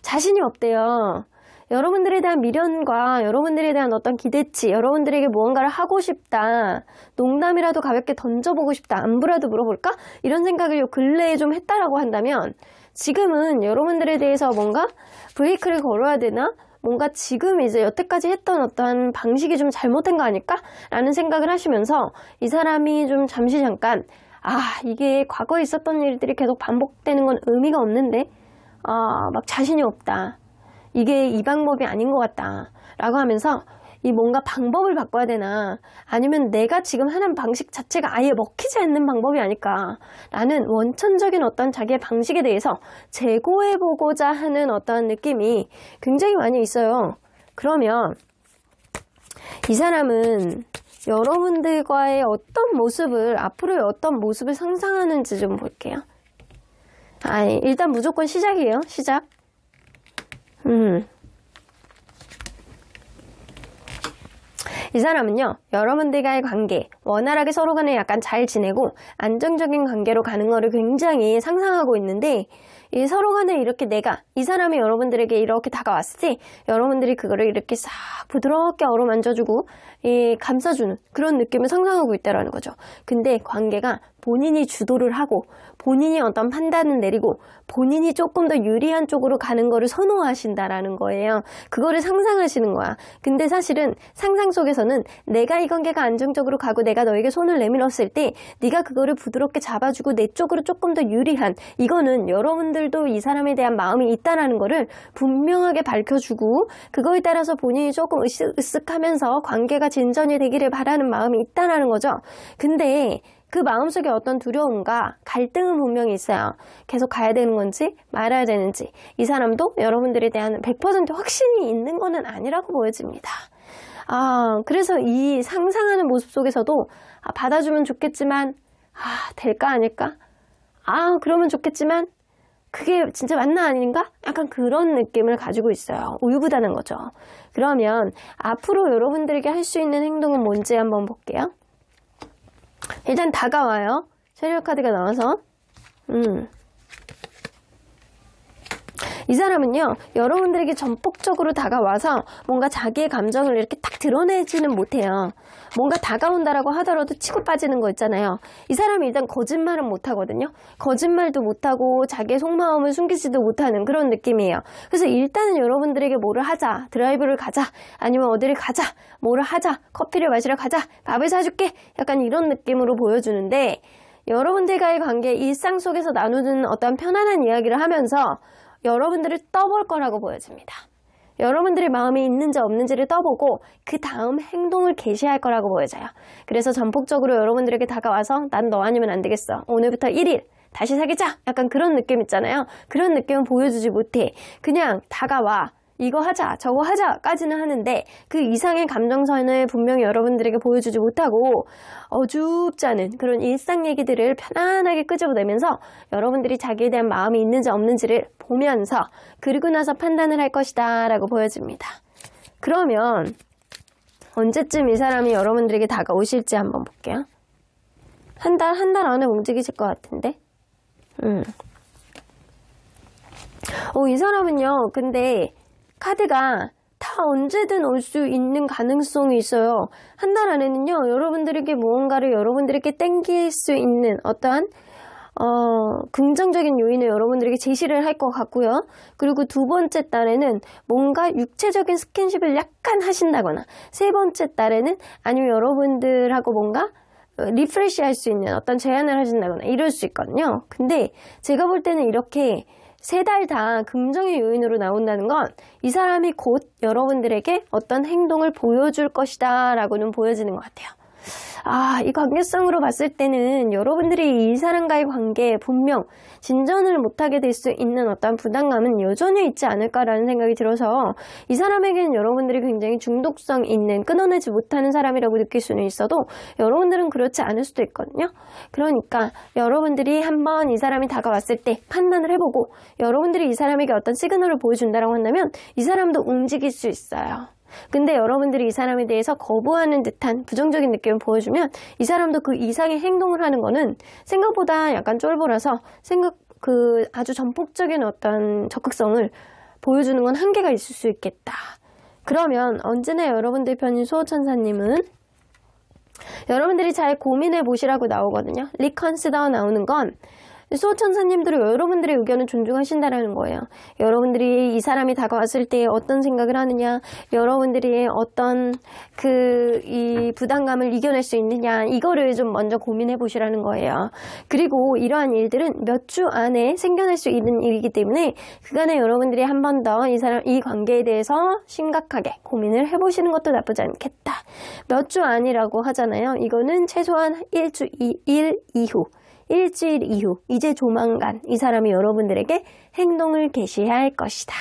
자신이 없대요. 여러분들에 대한 미련과 여러분들에 대한 어떤 기대치, 여러분들에게 무언가를 하고 싶다. 농담이라도 가볍게 던져보고 싶다. 안부라도 물어볼까? 이런 생각을 요 근래에 좀 했다라고 한다면 지금은 여러분들에 대해서 뭔가 브레이크를 걸어야 되나? 뭔가 지금 이제 여태까지 했던 어떠한 방식이 좀 잘못된 거 아닐까? 라는 생각을 하시면서 이 사람이 좀 잠시 잠깐 이게 과거에 있었던 일들이 계속 반복되는 건 의미가 없는데 막 자신이 없다. 이게 이 방법이 아닌 것 같다. 라고 하면서 이 뭔가 방법을 바꿔야 되나 아니면 내가 지금 하는 방식 자체가 아예 먹히지 않는 방법이 아닐까 라는 원천적인 어떤 자기의 방식에 대해서 재고해보고자 하는 어떤 느낌이 굉장히 많이 있어요. 그러면 이 사람은 여러분들과의 어떤 모습을 앞으로의 어떤 모습을 상상하는지 좀 볼게요. 일단 무조건 시작이에요. 시작. 이 사람은요, 여러분들과의 관계, 원활하게 서로 간에 약간 잘 지내고 안정적인 관계로 가는 거를 굉장히 상상하고 있는데 이 서로 간에 이렇게 이 사람이 여러분들에게 이렇게 다가왔을 때 여러분들이 그거를 이렇게 싹 부드럽게 어루만져주고 감싸주는 그런 느낌을 상상하고 있다라는 거죠. 근데 관계가 본인이 주도를 하고 본인이 어떤 판단을 내리고 본인이 조금 더 유리한 쪽으로 가는 거를 선호하신다라는 거예요. 그거를 상상하시는 거야. 근데 사실은 상상 속에서는 내가 이 관계가 안정적으로 가고 내가 너에게 손을 내밀었을 때 네가 그거를 부드럽게 잡아주고 내 쪽으로 조금 더 유리한 이거는 여러분들도 이 사람에 대한 마음이 있다라는 거를 분명하게 밝혀주고 그거에 따라서 본인이 조금 으쓱하면서 관계가 진전이 되기를 바라는 마음이 있다라는 거죠. 근데 그 마음속에 어떤 두려움과 갈등은 분명히 있어요. 계속 가야 되는 건지 말아야 되는지 이 사람도 여러분들에 대한 100% 확신이 있는 거는 아니라고 보여집니다. 그래서 이 상상하는 모습 속에서도 받아주면 좋겠지만 될까 아닐까? 그러면 좋겠지만 그게 진짜 맞나 아닌가? 약간 그런 느낌을 가지고 있어요. 우유부단한 거죠. 그러면 앞으로 여러분들에게 할 수 있는 행동은 뭔지 한번 볼게요. 일단 다가와요. 셰리얼 카드가 나와서 이 사람은요, 여러분들에게 전폭적으로 다가와서 뭔가 자기의 감정을 이렇게 딱 드러내지는 못해요. 뭔가 다가온다라고 하더라도 치고 빠지는 거 있잖아요. 이 사람이 일단 거짓말은 못하거든요. 거짓말도 못하고 자기의 속마음을 숨기지도 못하는 그런 느낌이에요. 그래서 일단은 여러분들에게 뭐를 하자, 드라이브를 가자, 아니면 어디를 가자, 뭐를 하자, 커피를 마시러 가자, 밥을 사줄게, 약간 이런 느낌으로 보여주는데 여러분들과의 관계, 일상 속에서 나누는 어떤 편안한 이야기를 하면서 여러분들을 떠볼 거라고 보여집니다. 여러분들의 마음이 있는지 없는지를 떠보고 그 다음 행동을 개시할 거라고 보여져요. 그래서 전폭적으로 여러분들에게 다가와서 난 너 아니면 안 되겠어. 오늘부터 1일 다시 사귀자. 약간 그런 느낌 있잖아요. 그런 느낌은 보여주지 못해. 그냥 다가와. 이거 하자 저거 하자까지는 하는데 그 이상의 감정선을 분명히 여러분들에게 보여주지 못하고 어줍지 않은 그런 일상 얘기들을 편안하게 끄집어내면서 여러분들이 자기에 대한 마음이 있는지 없는지를 보면서 그리고 나서 판단을 할 것이다 라고 보여집니다. 그러면 언제쯤 이 사람이 여러분들에게 다가오실지 한번 볼게요. 한 달 안에 움직이실 것 같은데 이 사람은요 근데 카드가 다 언제든 올 수 있는 가능성이 있어요. 한 달 안에는요, 여러분들에게 무언가를 여러분들에게 땡길 수 있는 어떠한 긍정적인 요인을 여러분들에게 제시를 할 것 같고요. 그리고 두 번째 달에는 뭔가 육체적인 스킨십을 약간 하신다거나 세 번째 달에는 아니면 여러분들하고 뭔가 리프레시 할 수 있는 어떤 제안을 하신다거나 이럴 수 있거든요. 근데 제가 볼 때는 이렇게 세 달 다 긍정의 요인으로 나온다는 건 이 사람이 곧 여러분들에게 어떤 행동을 보여줄 것이다 라고는 보여지는 것 같아요. 이 관계성으로 봤을 때는 여러분들이 이 사람과의 관계에 분명 진전을 못하게 될 수 있는 어떤 부담감은 여전히 있지 않을까라는 생각이 들어서 이 사람에게는 여러분들이 굉장히 중독성 있는 끊어내지 못하는 사람이라고 느낄 수는 있어도 여러분들은 그렇지 않을 수도 있거든요. 그러니까 여러분들이 한번 이 사람이 다가왔을 때 판단을 해보고 여러분들이 이 사람에게 어떤 시그널을 보여준다고 한다면 이 사람도 움직일 수 있어요. 근데 여러분들이 이 사람에 대해서 거부하는 듯한 부정적인 느낌을 보여주면 이 사람도 그 이상의 행동을 하는 거는 생각보다 약간 쫄보라서 아주 전폭적인 어떤 적극성을 보여주는 건 한계가 있을 수 있겠다. 그러면 언제나 여러분들 편인 수호천사님은 여러분들이 잘 고민해 보시라고 나오거든요. 리컨시더 나오는 건 수호천사님들은 여러분들의 의견을 존중하신다라는 거예요. 여러분들이 이 사람이 다가왔을 때 어떤 생각을 하느냐, 여러분들이 어떤 이 부담감을 이겨낼 수 있느냐, 이거를 좀 먼저 고민해 보시라는 거예요. 그리고 이러한 일들은 몇 주 안에 생겨날 수 있는 일이기 때문에 그간에 여러분들이 한 번 더 이 관계에 대해서 심각하게 고민을 해보시는 것도 나쁘지 않겠다. 몇 주 안이라고 하잖아요. 이거는 최소한 일주일 이후, 이제 조만간 이 사람이 여러분들에게 행동을 개시할 것이다.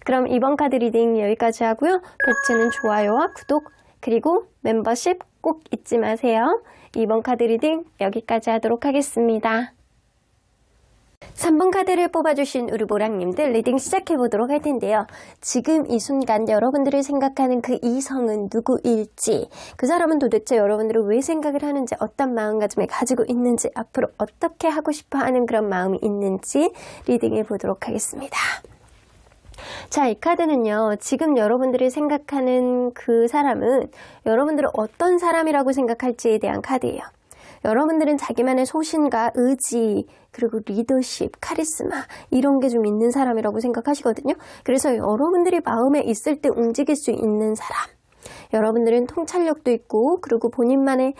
그럼 이번 카드 리딩 여기까지 하고요. 벽체는 좋아요와 구독, 그리고 멤버십 꼭 잊지 마세요. 이번 카드 리딩 여기까지 하도록 하겠습니다. 3번 카드를 뽑아주신 우리 모랑님들 리딩 시작해보도록 할 텐데요. 지금 이 순간 여러분들이 생각하는 그 이성은 누구일지, 그 사람은 도대체 여러분들을 왜 생각을 하는지, 어떤 마음가짐을 가지고 있는지, 앞으로 어떻게 하고 싶어하는 그런 마음이 있는지 리딩해보도록 하겠습니다. 자, 이 카드는요, 지금 여러분들이 생각하는 그 사람은 여러분들은 어떤 사람이라고 생각할지에 대한 카드예요. 여러분들은 자기만의 소신과 의지, 그리고 리더십, 카리스마 이런 게 좀 있는 사람이라고 생각하시거든요. 그래서 여러분들이 마음에 있을 때 움직일 수 있는 사람, 여러분들은 통찰력도 있고, 그리고 본인만의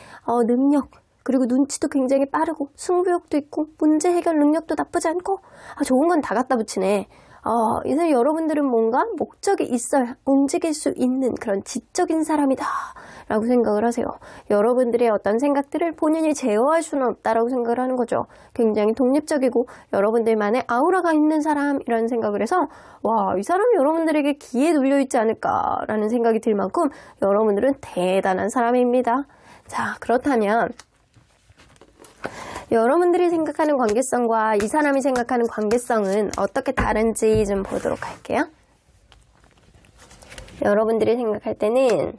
능력, 그리고 눈치도 굉장히 빠르고, 승부욕도 있고, 문제 해결 능력도 나쁘지 않고, 좋은 건 다 갖다 붙이네. 이제 여러분들은 뭔가 목적이 있어야 움직일 수 있는 그런 지적인 사람이다 라고 생각을 하세요. 여러분들의 어떤 생각들을 본인이 제어할 수는 없다라고 생각을 하는 거죠. 굉장히 독립적이고 여러분들만의 아우라가 있는 사람이라는 생각을 해서 이 사람이 여러분들에게 기에 눌려있지 않을까라는 생각이 들 만큼 여러분들은 대단한 사람입니다. 자, 그렇다면 여러분들이 생각하는 관계성과 이 사람이 생각하는 관계성은 어떻게 다른지 좀 보도록 할게요. 여러분들이 생각할 때는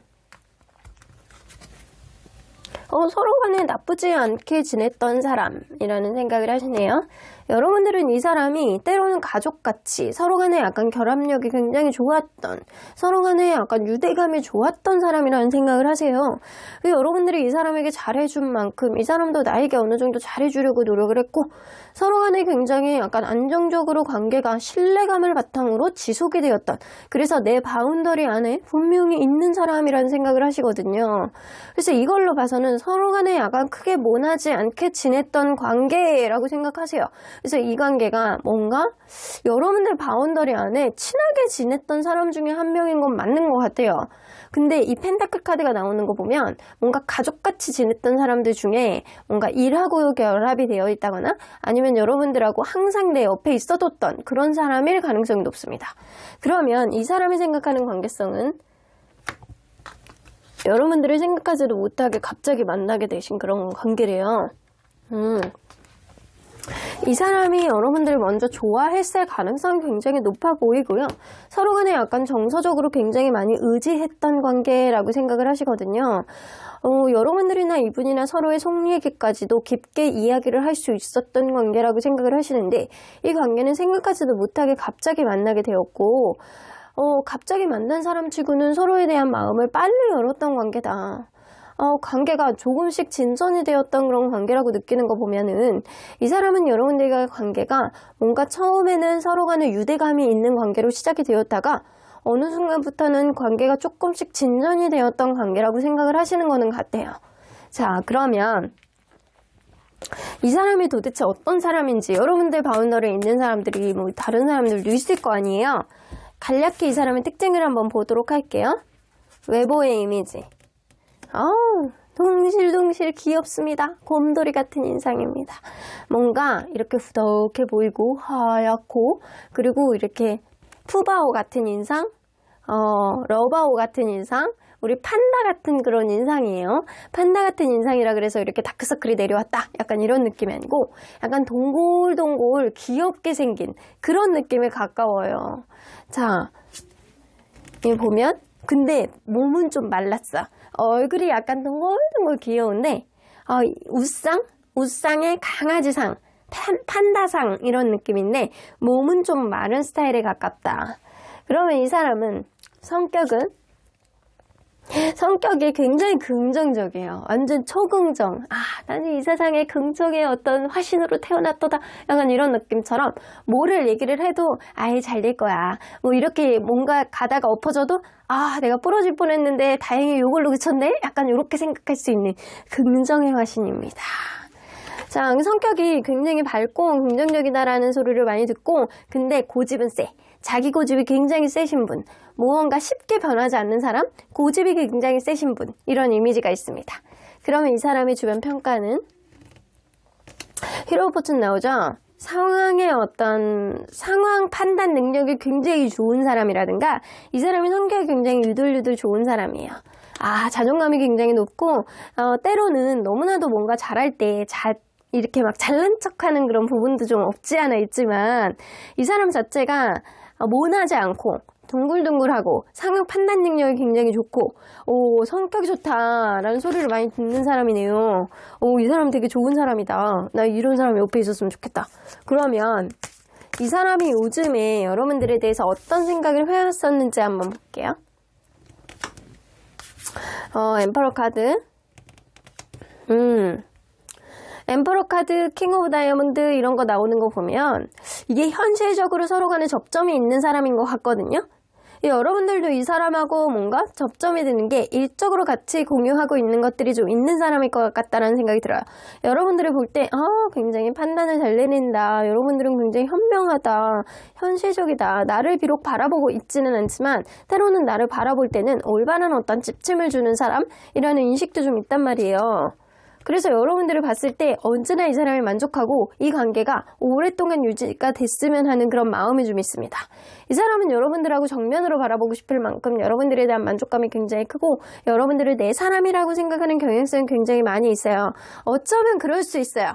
서로 간에 나쁘지 않게 지냈던 사람이라는 생각을 하시네요. 여러분들은 이 사람이 때로는 가족같이 서로 간에 약간 결합력이 굉장히 좋았던, 서로 간에 약간 유대감이 좋았던 사람이라는 생각을 하세요. 여러분들이 이 사람에게 잘해준 만큼 이 사람도 나에게 어느 정도 잘해주려고 노력을 했고, 서로 간에 굉장히 약간 안정적으로 관계가 신뢰감을 바탕으로 지속이 되었던, 그래서 내 바운더리 안에 분명히 있는 사람이라는 생각을 하시거든요. 그래서 이걸로 봐서는 서로 간에 약간 크게 모나지 않게 지냈던 관계라고 생각하세요. 그래서 이 관계가 뭔가 여러분들 바운더리 안에 친하게 지냈던 사람 중에 한 명인 건 맞는 것 같아요. 근데 이 펜타클 카드가 나오는 거 보면 뭔가 가족같이 지냈던 사람들 중에 뭔가 일하고 결합이 되어 있다거나 아니면 여러분들하고 항상 내 옆에 있어뒀던 그런 사람일 가능성이 높습니다. 그러면 이 사람이 생각하는 관계성은 여러분들이 생각하지도 못하게 갑자기 만나게 되신 그런 관계래요. 이 사람이 여러분들 먼저 좋아했을 가능성이 굉장히 높아 보이고요. 서로 간에 약간 정서적으로 굉장히 많이 의지했던 관계라고 생각을 하시거든요. 여러분들이나 이분이나 서로의 속 얘기까지도 깊게 이야기를 할 수 있었던 관계라고 생각을 하시는데, 이 관계는 생각하지도 못하게 갑자기 만나게 되었고, 갑자기 만난 사람 치고는 서로에 대한 마음을 빨리 열었던 관계다. 관계가 조금씩 진전이 되었던 그런 관계라고 느끼는 거 보면은 이 사람은 여러분들과의 관계가 뭔가 처음에는 서로 간에 유대감이 있는 관계로 시작이 되었다가 어느 순간부터는 관계가 조금씩 진전이 되었던 관계라고 생각을 하시는 거는 같아요. 자, 그러면 이 사람이 도대체 어떤 사람인지 여러분들 바운더리에 있는 사람들이 뭐 다른 사람들도 있을 거 아니에요. 간략히 이 사람의 특징을 한번 보도록 할게요. 외모의 이미지. 동실동실 귀엽습니다. 곰돌이 같은 인상입니다. 뭔가 이렇게 후덕해 보이고 하얗고 그리고 이렇게 푸바오 같은 인상, 러바오 같은 인상, 우리 판다 같은 그런 인상이에요. 판다 같은 인상이라 그래서 이렇게 다크서클이 내려왔다. 약간 이런 느낌이 아니고 약간 동글동글 귀엽게 생긴 그런 느낌에 가까워요. 자, 이 보면 근데 몸은 좀 말랐어. 얼굴이 약간 동글동글 귀여운데 우쌍의 강아지상, 판다상 이런 느낌인데 몸은 좀 마른 스타일에 가깝다. 그러면 이 사람은 성격이 굉장히 긍정적이에요. 완전 초긍정. 나는 이 세상에 긍정의 어떤 화신으로 태어났도다. 약간 이런 느낌처럼 뭐를 얘기를 해도 잘 될 거야. 뭐 이렇게 뭔가 가다가 엎어져도 내가 부러질 뻔했는데 다행히 이걸로 그쳤네. 약간 이렇게 생각할 수 있는 긍정의 화신입니다. 자, 성격이 굉장히 밝고 긍정적이다라는 소리를 많이 듣고 근데 고집은 세. 자기 고집이 굉장히 세신 분, 무언가 쉽게 변하지 않는 사람, 고집이 굉장히 세신 분 이런 이미지가 있습니다. 그러면 이 사람의 주변 평가는 히로 포춘 나오죠? 상황의 어떤 상황 판단 능력이 굉장히 좋은 사람이라든가 이 사람의 성격이 굉장히 유들유들 좋은 사람이에요. 자존감이 굉장히 높고 때로는 너무나도 뭔가 잘할 때 이렇게 막 잘난 척하는 그런 부분도 좀 없지 않아 있지만 이 사람 자체가 모나지 않고 둥글둥글하고 상황 판단 능력이 굉장히 좋고 성격이 좋다라는 소리를 많이 듣는 사람이네요. 이 사람 되게 좋은 사람이다. 나 이런 사람 옆에 있었으면 좋겠다. 그러면 이 사람이 요즘에 여러분들에 대해서 어떤 생각을 해왔었는지 한번 볼게요. 엠퍼러 카드 엠퍼러 카드, 킹 오브 다이아몬드 이런 거 나오는 거 보면 이게 현실적으로 서로 간에 접점이 있는 사람인 것 같거든요. 여러분들도 이 사람하고 뭔가 접점이 되는 게 일적으로 같이 공유하고 있는 것들이 좀 있는 사람일 것 같다는 생각이 들어요. 여러분들을 볼 때 굉장히 판단을 잘 내린다. 여러분들은 굉장히 현명하다. 현실적이다. 나를 비록 바라보고 있지는 않지만 때로는 나를 바라볼 때는 올바른 어떤 지침을 주는 사람이라는 인식도 좀 있단 말이에요. 그래서 여러분들을 봤을 때 언제나 이 사람이 만족하고 이 관계가 오랫동안 유지가 됐으면 하는 그런 마음이 좀 있습니다. 이 사람은 여러분들하고 정면으로 바라보고 싶을 만큼 여러분들에 대한 만족감이 굉장히 크고 여러분들을 내 사람이라고 생각하는 경향성이 굉장히 많이 있어요. 어쩌면 그럴 수 있어요.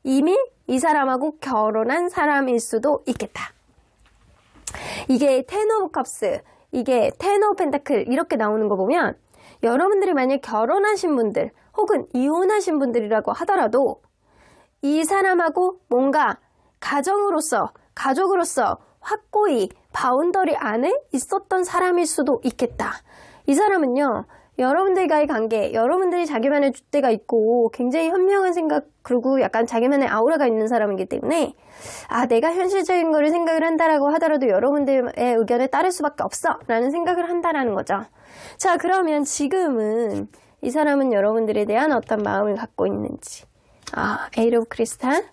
이미 이 사람하고 결혼한 사람일 수도 있겠다. 이게 텐 오브 컵스, 이게 텐 오브 펜타클 이렇게 나오는 거 보면 여러분들이 만약 결혼하신 분들 혹은 이혼하신 분들이라고 하더라도 이 사람하고 뭔가 가족으로서 확고히 바운더리 안에 있었던 사람일 수도 있겠다. 이 사람은요, 여러분들과의 관계, 여러분들이 자기만의 줏대가 있고 굉장히 현명한 생각 그리고 약간 자기만의 아우라가 있는 사람이기 때문에 내가 현실적인 거를 생각을 한다라고 하더라도 여러분들의 의견에 따를 수밖에 없어 라는 생각을 한다라는 거죠. 자, 그러면 지금은 이 사람은 여러분들에 대한 어떤 마음을 갖고 있는지. 에이트 오브 크리스탈.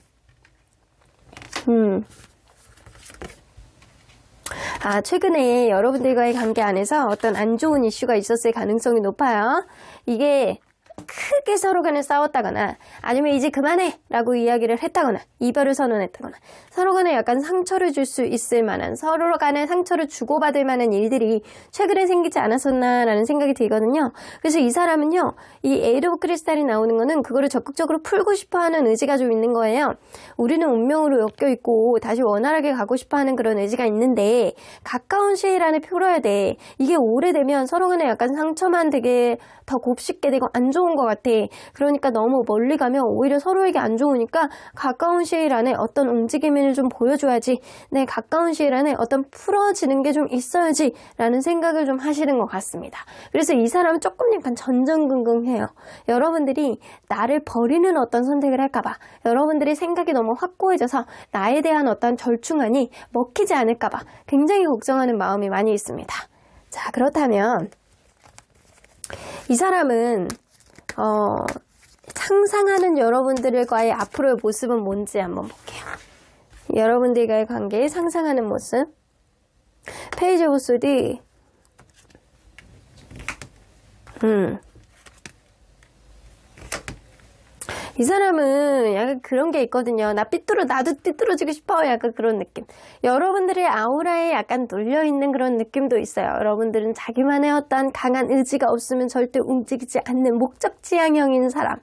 최근에 여러분들과의 관계 안에서 어떤 안 좋은 이슈가 있었을 가능성이 높아요. 이게 크게 서로 간에 싸웠다거나 아니면 이제 그만해 라고 이야기를 했다거나 이별을 선언했다거나 서로 간에 약간 상처를 줄 수 있을 만한 서로 간에 상처를 주고받을 만한 일들이 최근에 생기지 않았었나 라는 생각이 들거든요. 그래서 이 사람은요, 이 에이트 오브 크리스탈이 나오는 거는 그거를 적극적으로 풀고 싶어하는 의지가 좀 있는 거예요. 우리는 운명으로 엮여있고 다시 원활하게 가고 싶어하는 그런 의지가 있는데 가까운 시일 안에 풀어야 돼. 이게 오래되면 서로 간에 약간 상처만 되게 더 곱씹게 되고 안 좋은 것 같아. 그러니까 너무 멀리 가면 오히려 서로에게 안 좋으니까 가까운 시일 안에 어떤 움직임을 좀 보여줘야지. 내 가까운 시일 안에 어떤 풀어지는 게 좀 있어야지 라는 생각을 좀 하시는 것 같습니다. 그래서 이 사람은 조금 약간 전전긍긍해요. 여러분들이 나를 버리는 어떤 선택을 할까봐, 여러분들이 생각이 너무 확고해져서 나에 대한 어떤 절충안이 먹히지 않을까봐 굉장히 걱정하는 마음이 많이 있습니다. 자, 그렇다면 이 사람은 상상하는 여러분들과의 앞으로의 모습은 뭔지 한번 볼게요. 여러분들과의 관계에 상상하는 모습. 페이지 오브 소디. 이 사람은 약간 그런 게 있거든요. 나도 삐뚤어지고 싶어. 약간 그런 느낌. 여러분들의 아우라에 약간 눌려있는 그런 느낌도 있어요. 여러분들은 자기만의 어떤 강한 의지가 없으면 절대 움직이지 않는 목적지향형인 사람.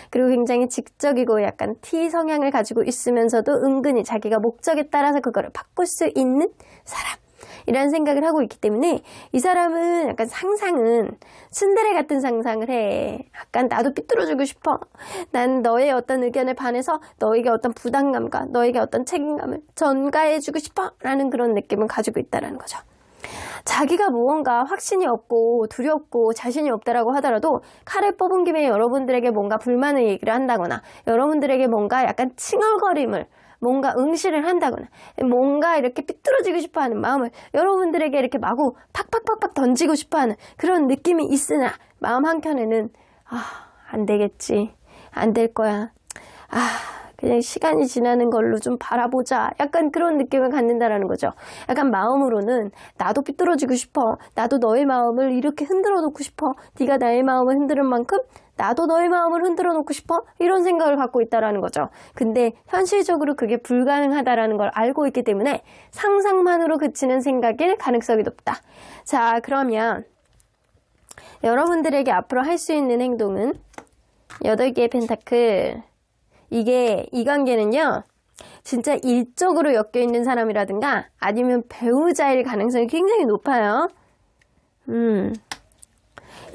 그리고 굉장히 직접이고 약간 T 성향을 가지고 있으면서도 은근히 자기가 목적에 따라서 그거를 바꿀 수 있는 사람. 이런 생각을 하고 있기 때문에 이 사람은 약간 상상은 츤데레 같은 상상을 해. 약간 나도 삐뚤어지고 싶어. 난 너의 어떤 의견에 반해서 너에게 어떤 부담감과 너에게 어떤 책임감을 전가해주고 싶어. 라는 그런 느낌을 가지고 있다는 거죠. 자기가 무언가 확신이 없고 두렵고 자신이 없다라고 하더라도 칼을 뽑은 김에 여러분들에게 뭔가 불만을 얘기를 한다거나 여러분들에게 뭔가 약간 칭얼거림을 뭔가 응시를 한다거나 뭔가 이렇게 삐뚤어지고 싶어하는 마음을 여러분들에게 이렇게 마구 팍팍팍팍 던지고 싶어하는 그런 느낌이 있으나 마음 한켠에는 안 되겠지. 안 될 거야. 그냥 시간이 지나는 걸로 좀 바라보자. 약간 그런 느낌을 갖는다라는 거죠. 약간 마음으로는 나도 삐뚤어지고 싶어. 나도 너의 마음을 이렇게 흔들어 놓고 싶어. 네가 나의 마음을 흔드는 만큼 나도 너의 마음을 흔들어 놓고 싶어. 이런 생각을 갖고 있다라는 거죠. 근데 현실적으로 그게 불가능하다라는 걸 알고 있기 때문에 상상만으로 그치는 생각일 가능성이 높다. 자, 그러면 여러분들에게 앞으로 할 수 있는 행동은 8개의 펜타클. 이 관계는요, 진짜 일적으로 엮여있는 사람이라든가 아니면 배우자일 가능성이 굉장히 높아요.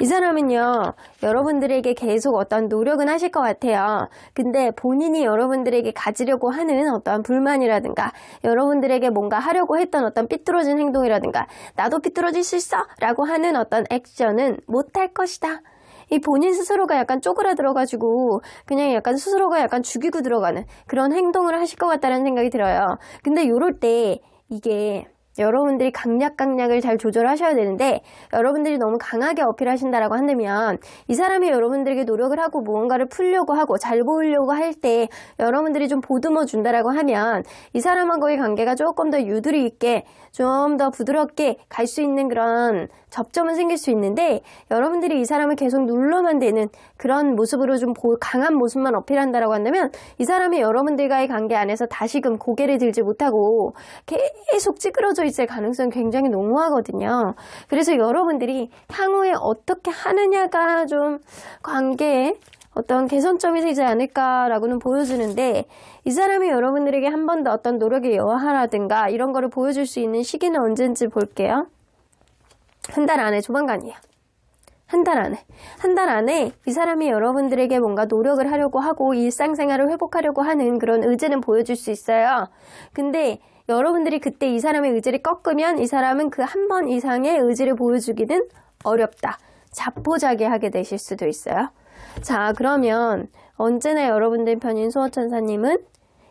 이 사람은요, 여러분들에게 계속 어떤 노력은 하실 것 같아요. 근데 본인이 여러분들에게 가지려고 하는 어떤 불만이라든가 여러분들에게 뭔가 하려고 했던 어떤 삐뚤어진 행동이라든가 나도 삐뚤어질 수 있어! 라고 하는 어떤 액션은 못할 것이다. 이 본인 스스로가 약간 쪼그라들어가지고 그냥 약간 스스로가 약간 죽이고 들어가는 그런 행동을 하실 것 같다는 생각이 들어요. 근데 요럴 때 이게 여러분들이 강약을 잘 조절하셔야 되는데 여러분들이 너무 강하게 어필하신다라고 한다면 이 사람이 여러분들에게 노력을 하고 무언가를 풀려고 하고 잘 보이려고 할 때 여러분들이 좀 보듬어 준다라고 하면 이 사람하고의 관계가 조금 더 유두리 있게 좀 더 부드럽게 갈 수 있는 그런 접점은 생길 수 있는데 여러분들이 이 사람을 계속 눌러만 대는 그런 모습으로 좀 강한 모습만 어필한다라고 한다면 이 사람이 여러분들과의 관계 안에서 다시금 고개를 들지 못하고 계속 찌그러져 있을 가능성이 굉장히 농후하거든요. 그래서 여러분들이 향후에 어떻게 하느냐가 좀 관계에 어떤 개선점이 되지 않을까라고는 보여주는데 이 사람이 여러분들에게 한 번 더 어떤 노력의 여하라든가 이런 거를 보여줄 수 있는 시기는 언제인지 볼게요. 한 달 안에 조만간이에요. 한 달 안에 이 사람이 여러분들에게 뭔가 노력을 하려고 하고 일상생활을 회복하려고 하는 그런 의지는 보여줄 수 있어요. 근데 여러분들이 그때 이 사람의 의지를 꺾으면 이 사람은 그 한 번 이상의 의지를 보여주기는 어렵다. 자포자기하게 되실 수도 있어요. 자, 그러면 언제나 여러분들 편인 수호천사님은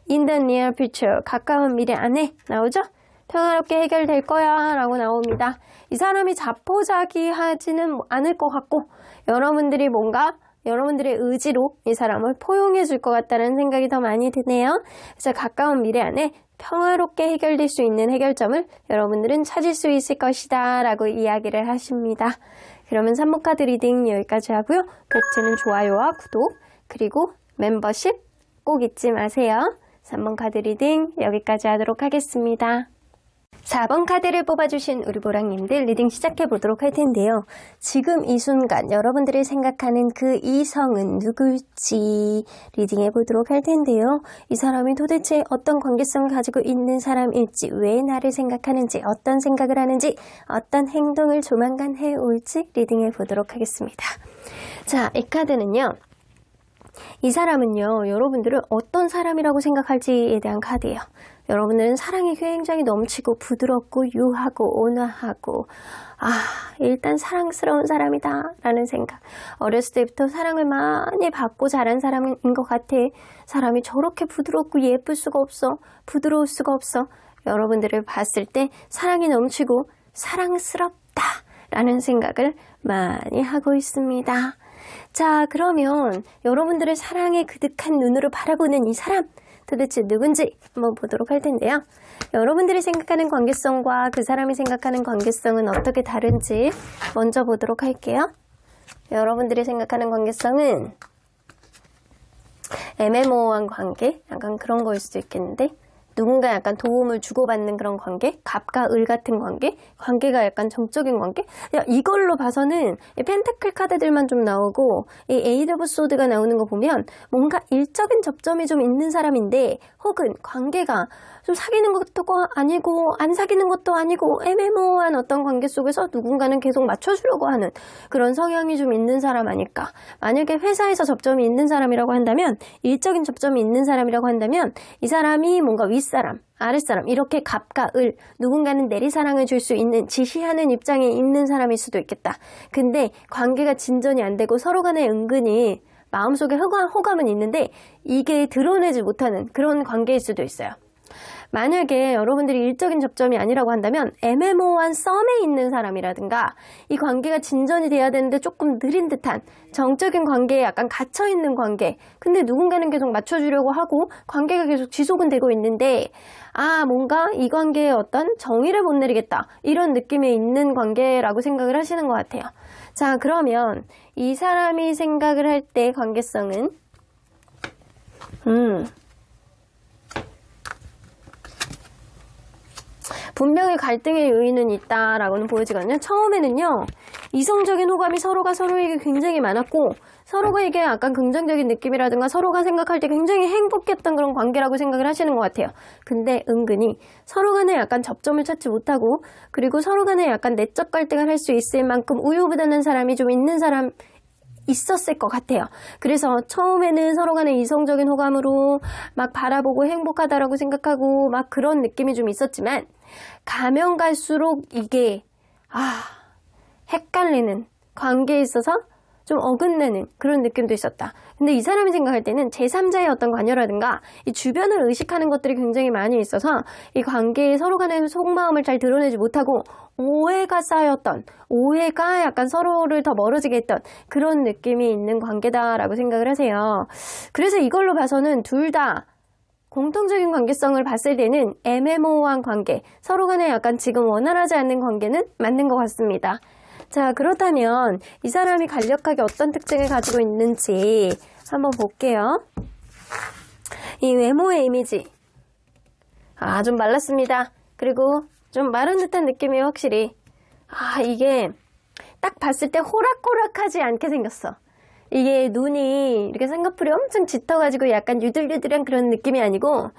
In the near future, 가까운 미래 안에 나오죠? 평화롭게 해결될 거야 라고 나옵니다. 이 사람이 자포자기하지는 않을 것 같고 여러분들이 뭔가 여러분들의 의지로 이 사람을 포용해 줄 것 같다는 생각이 더 많이 드네요. 그래서 가까운 미래 안에 평화롭게 해결될 수 있는 해결점을 여러분들은 찾을 수 있을 것이다 라고 이야기를 하십니다. 그러면 3번 카드 리딩 여기까지 하고요. 복주는 좋아요와 구독 그리고 멤버십 꼭 잊지 마세요. 3번 카드 리딩 여기까지 하도록 하겠습니다. 4번 카드를 뽑아주신 우리 보랑님들 리딩 시작해 보도록 할 텐데요. 지금 이 순간 여러분들이 생각하는 그 이성은 누굴지 리딩해 보도록 할 텐데요. 이 사람이 도대체 어떤 관계성을 가지고 있는 사람일지, 왜 나를 생각하는지, 어떤 생각을 하는지, 어떤 행동을 조만간 해올지 리딩해 보도록 하겠습니다. 자, 이 카드는요. 이 사람은요, 여러분들을 어떤 사람이라고 생각할지에 대한 카드예요. 여러분들은 사랑이 굉장히 넘치고 부드럽고 유하고 온화하고 일단 사랑스러운 사람이다 라는 생각. 어렸을 때부터 사랑을 많이 받고 자란 사람인 것 같아. 사람이 저렇게 부드럽고 예쁠 수가 없어. 부드러울 수가 없어. 여러분들을 봤을 때 사랑이 넘치고 사랑스럽다 라는 생각을 많이 하고 있습니다. 자, 그러면 여러분들의 사랑에 그득한 눈으로 바라보는 이 사람 도대체 누군지 한번 보도록 할 텐데요. 여러분들이 생각하는 관계성과 그 사람이 생각하는 관계성은 어떻게 다른지 먼저 보도록 할게요. 여러분들이 생각하는 관계성은 애매모호한 관계? 약간 그런 거일 수도 있겠는데 누군가 약간 도움을 주고받는 그런 관계? 갑과 을 같은 관계? 관계가 약간 정적인 관계? 야, 이걸로 봐서는 이 펜타클 카드들만 좀 나오고 이 에이드 오브 소드가 나오는 거 보면 뭔가 일적인 접점이 좀 있는 사람인데 혹은 관계가 좀 사귀는 것도 아니고 안 사귀는 것도 아니고 애매모호한 어떤 관계 속에서 누군가는 계속 맞춰주려고 하는 그런 성향이 좀 있는 사람 아닐까. 만약에 회사에서 접점이 있는 사람이라고 한다면 일적인 접점이 있는 사람이라고 한다면 이 사람이 뭔가 윗사람, 아랫사람 이렇게 갑과 을 누군가는 내리사랑을 줄 수 있는 지시하는 입장에 있는 사람일 수도 있겠다. 근데 관계가 진전이 안 되고 서로 간에 은근히 마음속에 호감은 있는데 이게 드러내지 못하는 그런 관계일 수도 있어요. 만약에 여러분들이 일적인 접점이 아니라고 한다면 애매모호한 썸에 있는 사람이라든가 이 관계가 진전이 돼야 되는데 조금 느린 듯한 정적인 관계에 약간 갇혀있는 관계 근데 누군가는 계속 맞춰주려고 하고 관계가 계속 지속은 되고 있는데 뭔가 이 관계에 어떤 정의를 못 내리겠다 이런 느낌이 있는 관계라고 생각을 하시는 것 같아요. 자, 그러면 이 사람이 생각을 할 때 관계성은 분명히 갈등의 요인은 있다라고는 보여지거든요. 처음에는요, 이성적인 호감이 서로가 서로에게 굉장히 많았고, 서로가 이게 약간 긍정적인 느낌이라든가 서로가 생각할 때 굉장히 행복했던 그런 관계라고 생각을 하시는 것 같아요. 근데 은근히 서로 간에 약간 접점을 찾지 못하고, 그리고 서로 간에 약간 내적 갈등을 할 수 있을 만큼 우유부단한 사람이 좀 있는 사람, 있었을 것 같아요. 그래서 처음에는 서로 간에 이성적인 호감으로 막 바라보고 행복하다라고 생각하고 막 그런 느낌이 좀 있었지만 가면 갈수록 이게 헷갈리는 관계에 있어서 좀 어긋나는 그런 느낌도 있었다. 근데 이 사람이 생각할 때는 제3자의 어떤 관여라든가 이 주변을 의식하는 것들이 굉장히 많이 있어서 이 관계에 서로 간의 속마음을 잘 드러내지 못하고 오해가 쌓였던, 오해가 약간 서로를 더 멀어지게 했던 그런 느낌이 있는 관계다라고 생각을 하세요. 그래서 이걸로 봐서는 둘 다 공통적인 관계성을 봤을 때는 애매모호한 관계, 서로 간에 약간 지금 원활하지 않는 관계는 맞는 것 같습니다. 자, 그렇다면 이 사람이 간략하게 어떤 특징을 가지고 있는지 한번 볼게요. 이 외모의 이미지. 좀 말랐습니다. 그리고 좀 마른 듯한 느낌이 확실히. 이게 딱 봤을 때 호락호락하지 않게 생겼어. 이게 눈이 이렇게 쌍꺼풀이 엄청 짙어가지고 약간 유들유들한 그런 느낌이 아니고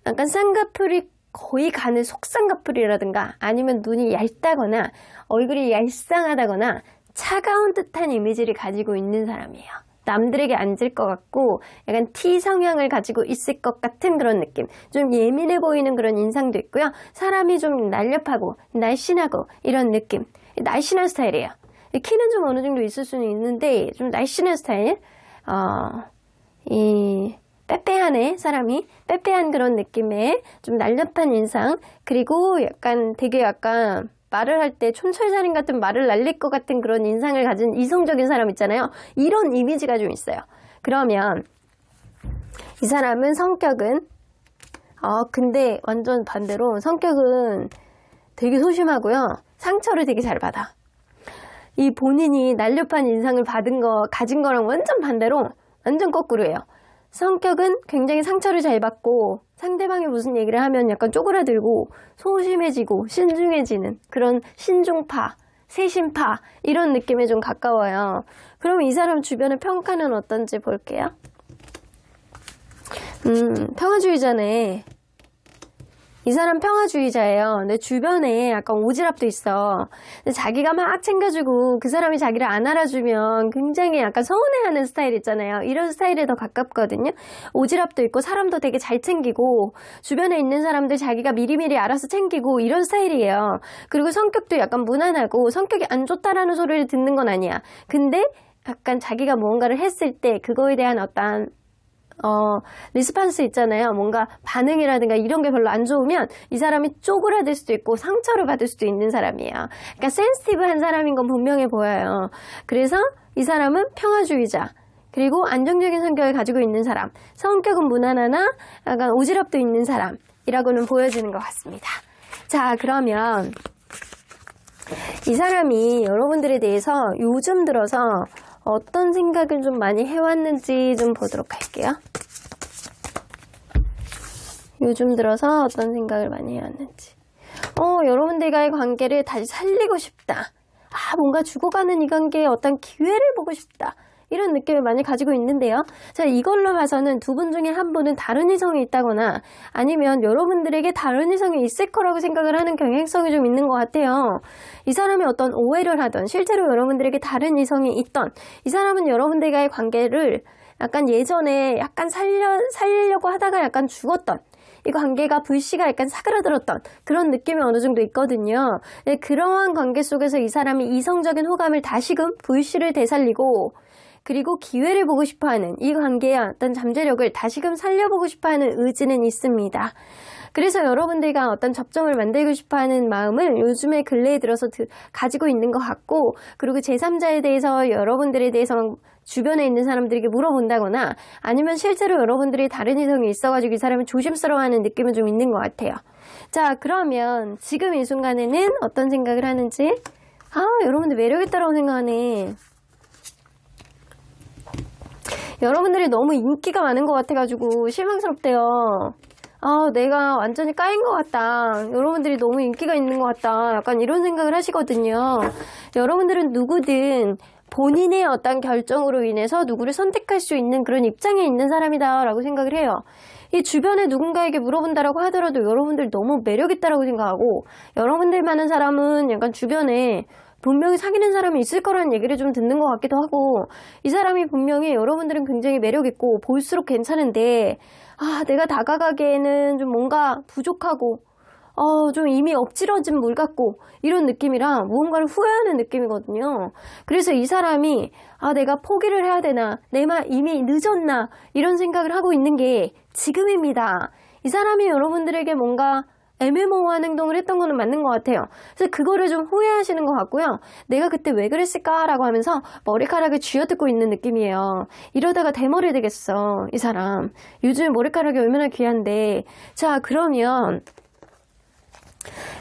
약간 쌍꺼풀이 거의 가는 속쌍꺼풀이라든가 아니면 눈이 얇다거나 얼굴이 얄쌍하다거나 차가운 듯한 이미지를 가지고 있는 사람이에요. 남들에게 앉을 것 같고 약간 T 성향을 가지고 있을 것 같은 그런 느낌. 좀 예민해 보이는 그런 인상도 있고요. 사람이 좀 날렵하고 날씬하고 이런 느낌. 날씬한 스타일이에요. 키는 좀 어느 정도 있을 수는 있는데 좀 날씬한 스타일. 빼빼하네, 사람이. 빼빼한 그런 느낌의 좀 날렵한 인상. 그리고 약간 되게 약간 말을 할 때 촌철살인 같은 말을 날릴 것 같은 그런 인상을 가진 이성적인 사람 있잖아요. 이런 이미지가 좀 있어요. 그러면 이 사람은 성격은 근데 완전 반대로 성격은 되게 소심하고요. 상처를 되게 잘 받아. 이 본인이 날렵한 인상을 가진 거랑 완전 반대로 완전 거꾸로예요. 성격은 굉장히 상처를 잘 받고 상대방이 무슨 얘기를 하면 약간 쪼그라들고 소심해지고 신중해지는 그런 신중파, 세심파 이런 느낌에 좀 가까워요. 그럼 이 사람 주변의 평가는 어떤지 볼게요. 평화주의자네. 이 사람 평화주의자예요. 근데 주변에 약간 오지랖도 있어. 근데 자기가 막 챙겨주고 그 사람이 자기를 안 알아주면 굉장히 약간 서운해하는 스타일 있잖아요. 이런 스타일에 더 가깝거든요. 오지랖도 있고 사람도 되게 잘 챙기고 주변에 있는 사람들 자기가 미리미리 알아서 챙기고 이런 스타일이에요. 그리고 성격도 약간 무난하고 성격이 안 좋다라는 소리를 듣는 건 아니야. 근데 약간 자기가 무언가를 했을 때 그거에 대한 어떤 리스판스 있잖아요. 뭔가 반응이라든가 이런 게 별로 안 좋으면 이 사람이 쪼그라들 수도 있고 상처를 받을 수도 있는 사람이에요. 그러니까 센시티브한 사람인 건 분명해 보여요. 그래서 이 사람은 평화주의자. 그리고 안정적인 성격을 가지고 있는 사람. 성격은 무난하나 약간 오지랖도 있는 사람이라고는 보여지는 것 같습니다. 자, 그러면 이 사람이 여러분들에 대해서 요즘 들어서 어떤 생각을 좀 많이 해왔는지 좀 보도록 할게요. 요즘 들어서 어떤 생각을 많이 해왔는지. 여러분들과의 관계를 다시 살리고 싶다. 뭔가 죽어가는 이 관계에 어떤 기회를 보고 싶다. 이런 느낌을 많이 가지고 있는데요. 자, 이걸로 봐서는 두 분 중에 한 분은 다른 이성이 있다거나 아니면 여러분들에게 다른 이성이 있을 거라고 생각을 하는 경향성이 좀 있는 것 같아요. 이 사람이 어떤 오해를 하던 실제로 여러분들에게 다른 이성이 있던 이 사람은 여러분들과의 관계를 약간 예전에 약간 살리려고 하다가 약간 죽었던 이 관계가 불씨가 약간 사그라들었던 그런 느낌이 어느 정도 있거든요. 네, 그러한 관계 속에서 이 사람이 이성적인 호감을 다시금 불씨를 되살리고 그리고 기회를 보고 싶어하는 이 관계의 어떤 잠재력을 다시금 살려보고 싶어하는 의지는 있습니다. 그래서 여러분들과 어떤 접점을 만들고 싶어하는 마음을 요즘에 근래에 들어서 가지고 있는 것 같고 그리고 제3자에 대해서 여러분들에 대해서 주변에 있는 사람들에게 물어본다거나 아니면 실제로 여러분들이 다른 이성이 있어가지고 이 사람을 조심스러워하는 느낌은 좀 있는 것 같아요. 자, 그러면 지금 이 순간에는 어떤 생각을 하는지 여러분들 매력있다라고 생각하네. 여러분들이 너무 인기가 많은 것 같아가지고 실망스럽대요. 내가 완전히 까인 것 같다. 여러분들이 너무 인기가 있는 것 같다. 약간 이런 생각을 하시거든요. 여러분들은 누구든 본인의 어떤 결정으로 인해서 누구를 선택할 수 있는 그런 입장에 있는 사람이다 라고 생각을 해요. 이 주변에 누군가에게 물어본다라고 하더라도 여러분들 너무 매력있다라고 생각하고 여러분들 많은 사람은 약간 주변에 분명히 사귀는 사람이 있을 거라는 얘기를 좀 듣는 것 같기도 하고 이 사람이 분명히 여러분들은 굉장히 매력있고 볼수록 괜찮은데 내가 다가가기에는 좀 뭔가 부족하고 좀 이미 엎질러진 물 같고 이런 느낌이라 무언가를 후회하는 느낌이거든요. 그래서 이 사람이 내가 포기를 해야 되나 내 말 이미 늦었나 이런 생각을 하고 있는 게 지금입니다. 이 사람이 여러분들에게 뭔가 애매모호한 행동을 했던 거는 맞는 것 같아요. 그래서 그거를 좀 후회하시는 것 같고요. 내가 그때 왜 그랬을까라고 하면서 머리카락을 쥐어뜯고 있는 느낌이에요. 이러다가 대머리 되겠어, 이 사람. 요즘 머리카락이 얼마나 귀한데. 자, 그러면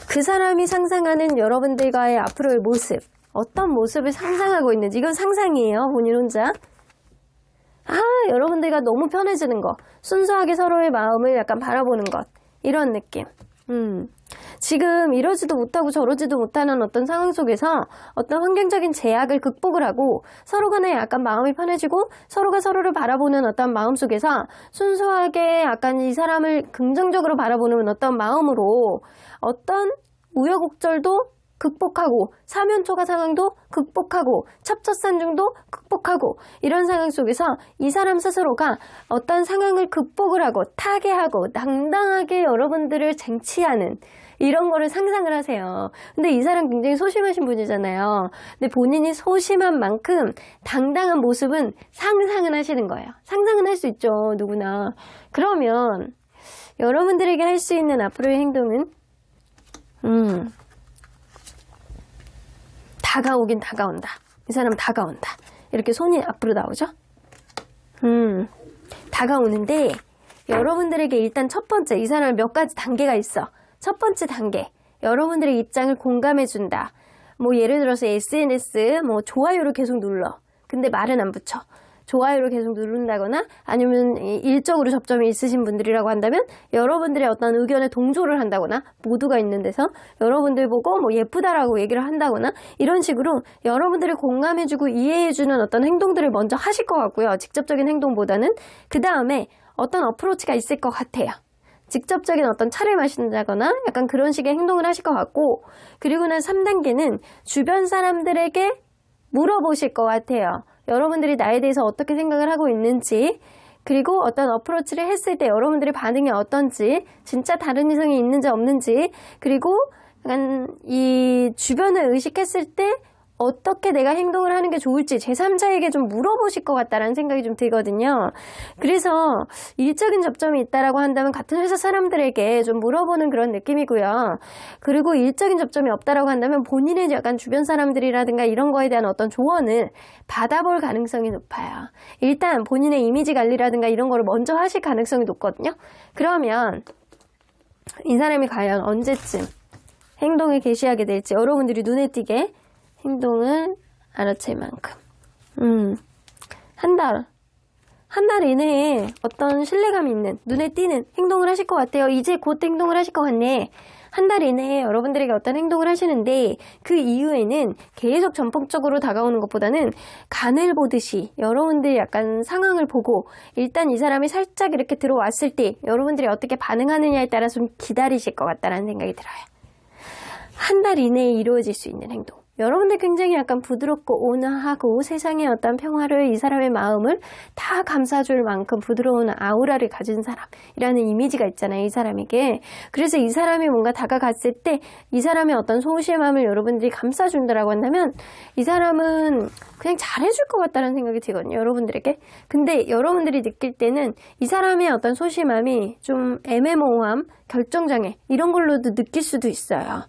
그 사람이 상상하는 여러분들과의 앞으로의 모습, 어떤 모습을 상상하고 있는지. 이건 상상이에요, 본인 혼자. 여러분들과 너무 편해지는 거. 순수하게 서로의 마음을 약간 바라보는 것. 이런 느낌. 지금 이러지도 못하고 저러지도 못하는 어떤 상황 속에서 어떤 환경적인 제약을 극복을 하고 서로 간에 약간 마음이 편해지고 서로가 서로를 바라보는 어떤 마음 속에서 순수하게 약간 이 사람을 긍정적으로 바라보는 어떤 마음으로 어떤 우여곡절도 극복하고 사면초가 상황도 극복하고 첩첩산중도 극복하고 이런 상황 속에서 이 사람 스스로가 어떤 상황을 극복을 하고 타개하고 당당하게 여러분들을 쟁취하는 이런 거를 상상을 하세요. 근데 이 사람 굉장히 소심하신 분이잖아요. 근데 본인이 소심한 만큼 당당한 모습은 상상은 하시는 거예요. 상상은 할 수 있죠, 누구나. 그러면 여러분들에게 할 수 있는 앞으로의 행동은 다가오긴 다가온다. 이 사람 다가온다. 이렇게 손이 앞으로 나오죠? 다가오는데 여러분들에게 일단 첫 번째 이 사람 몇 가지 단계가 있어. 첫 번째 단계 여러분들의 입장을 공감해준다. 뭐 예를 들어서 SNS 좋아요를 계속 눌러. 근데 말은 안 붙여. 좋아요를 계속 누른다거나 아니면 일적으로 접점이 있으신 분들이라고 한다면 여러분들의 어떤 의견에 동조를 한다거나 모두가 있는 데서 여러분들 보고 예쁘다라고 얘기를 한다거나 이런 식으로 여러분들을 공감해주고 이해해주는 어떤 행동들을 먼저 하실 것 같고요. 직접적인 행동보다는 그 다음에 어떤 어프로치가 있을 것 같아요. 직접적인 어떤 차를 마신다거나 약간 그런 식의 행동을 하실 것 같고 그리고 난 3단계는 주변 사람들에게 물어보실 것 같아요. 여러분들이 나에 대해서 어떻게 생각을 하고 있는지 그리고 어떤 어프로치를 했을 때 여러분들의 반응이 어떤지 진짜 다른 이성이 있는지 없는지 그리고 약간 이 주변을 의식했을 때 어떻게 내가 행동을 하는 게 좋을지 제3자에게 좀 물어보실 것 같다라는 생각이 좀 들거든요. 그래서 일적인 접점이 있다라고 한다면 같은 회사 사람들에게 좀 물어보는 그런 느낌이고요. 그리고 일적인 접점이 없다라고 한다면 본인의 약간 주변 사람들이라든가 이런 거에 대한 어떤 조언을 받아볼 가능성이 높아요. 일단 본인의 이미지 관리라든가 이런 거를 먼저 하실 가능성이 높거든요. 그러면 이 사람이 과연 언제쯤 행동을 개시하게 될지 여러분들이 눈에 띄게 행동을 알아챌 만큼 한 달 이내에 어떤 신뢰감이 있는, 눈에 띄는 행동을 하실 것 같아요. 이제 곧 행동을 하실 것 같네. 한 달 이내에 여러분들에게 어떤 행동을 하시는데 그 이후에는 계속 전폭적으로 다가오는 것보다는 간을 보듯이 여러분들이 약간 상황을 보고 일단 이 사람이 살짝 이렇게 들어왔을 때 여러분들이 어떻게 반응하느냐에 따라 좀 기다리실 것 같다는 생각이 들어요. 한 달 이내에 이루어질 수 있는 행동. 여러분들 굉장히 약간 부드럽고 온화하고 세상의 어떤 평화를 이 사람의 마음을 다 감싸줄 만큼 부드러운 아우라를 가진 사람이라는 이미지가 있잖아요. 이 사람에게. 그래서 이 사람이 뭔가 다가갔을 때 이 사람의 어떤 소심함을 여러분들이 감싸준다라고 한다면 이 사람은 그냥 잘해줄 것 같다는 생각이 들거든요. 여러분들에게. 근데 여러분들이 느낄 때는 이 사람의 어떤 소심함이 좀 애매모호함, 결정장애 이런 걸로도 느낄 수도 있어요.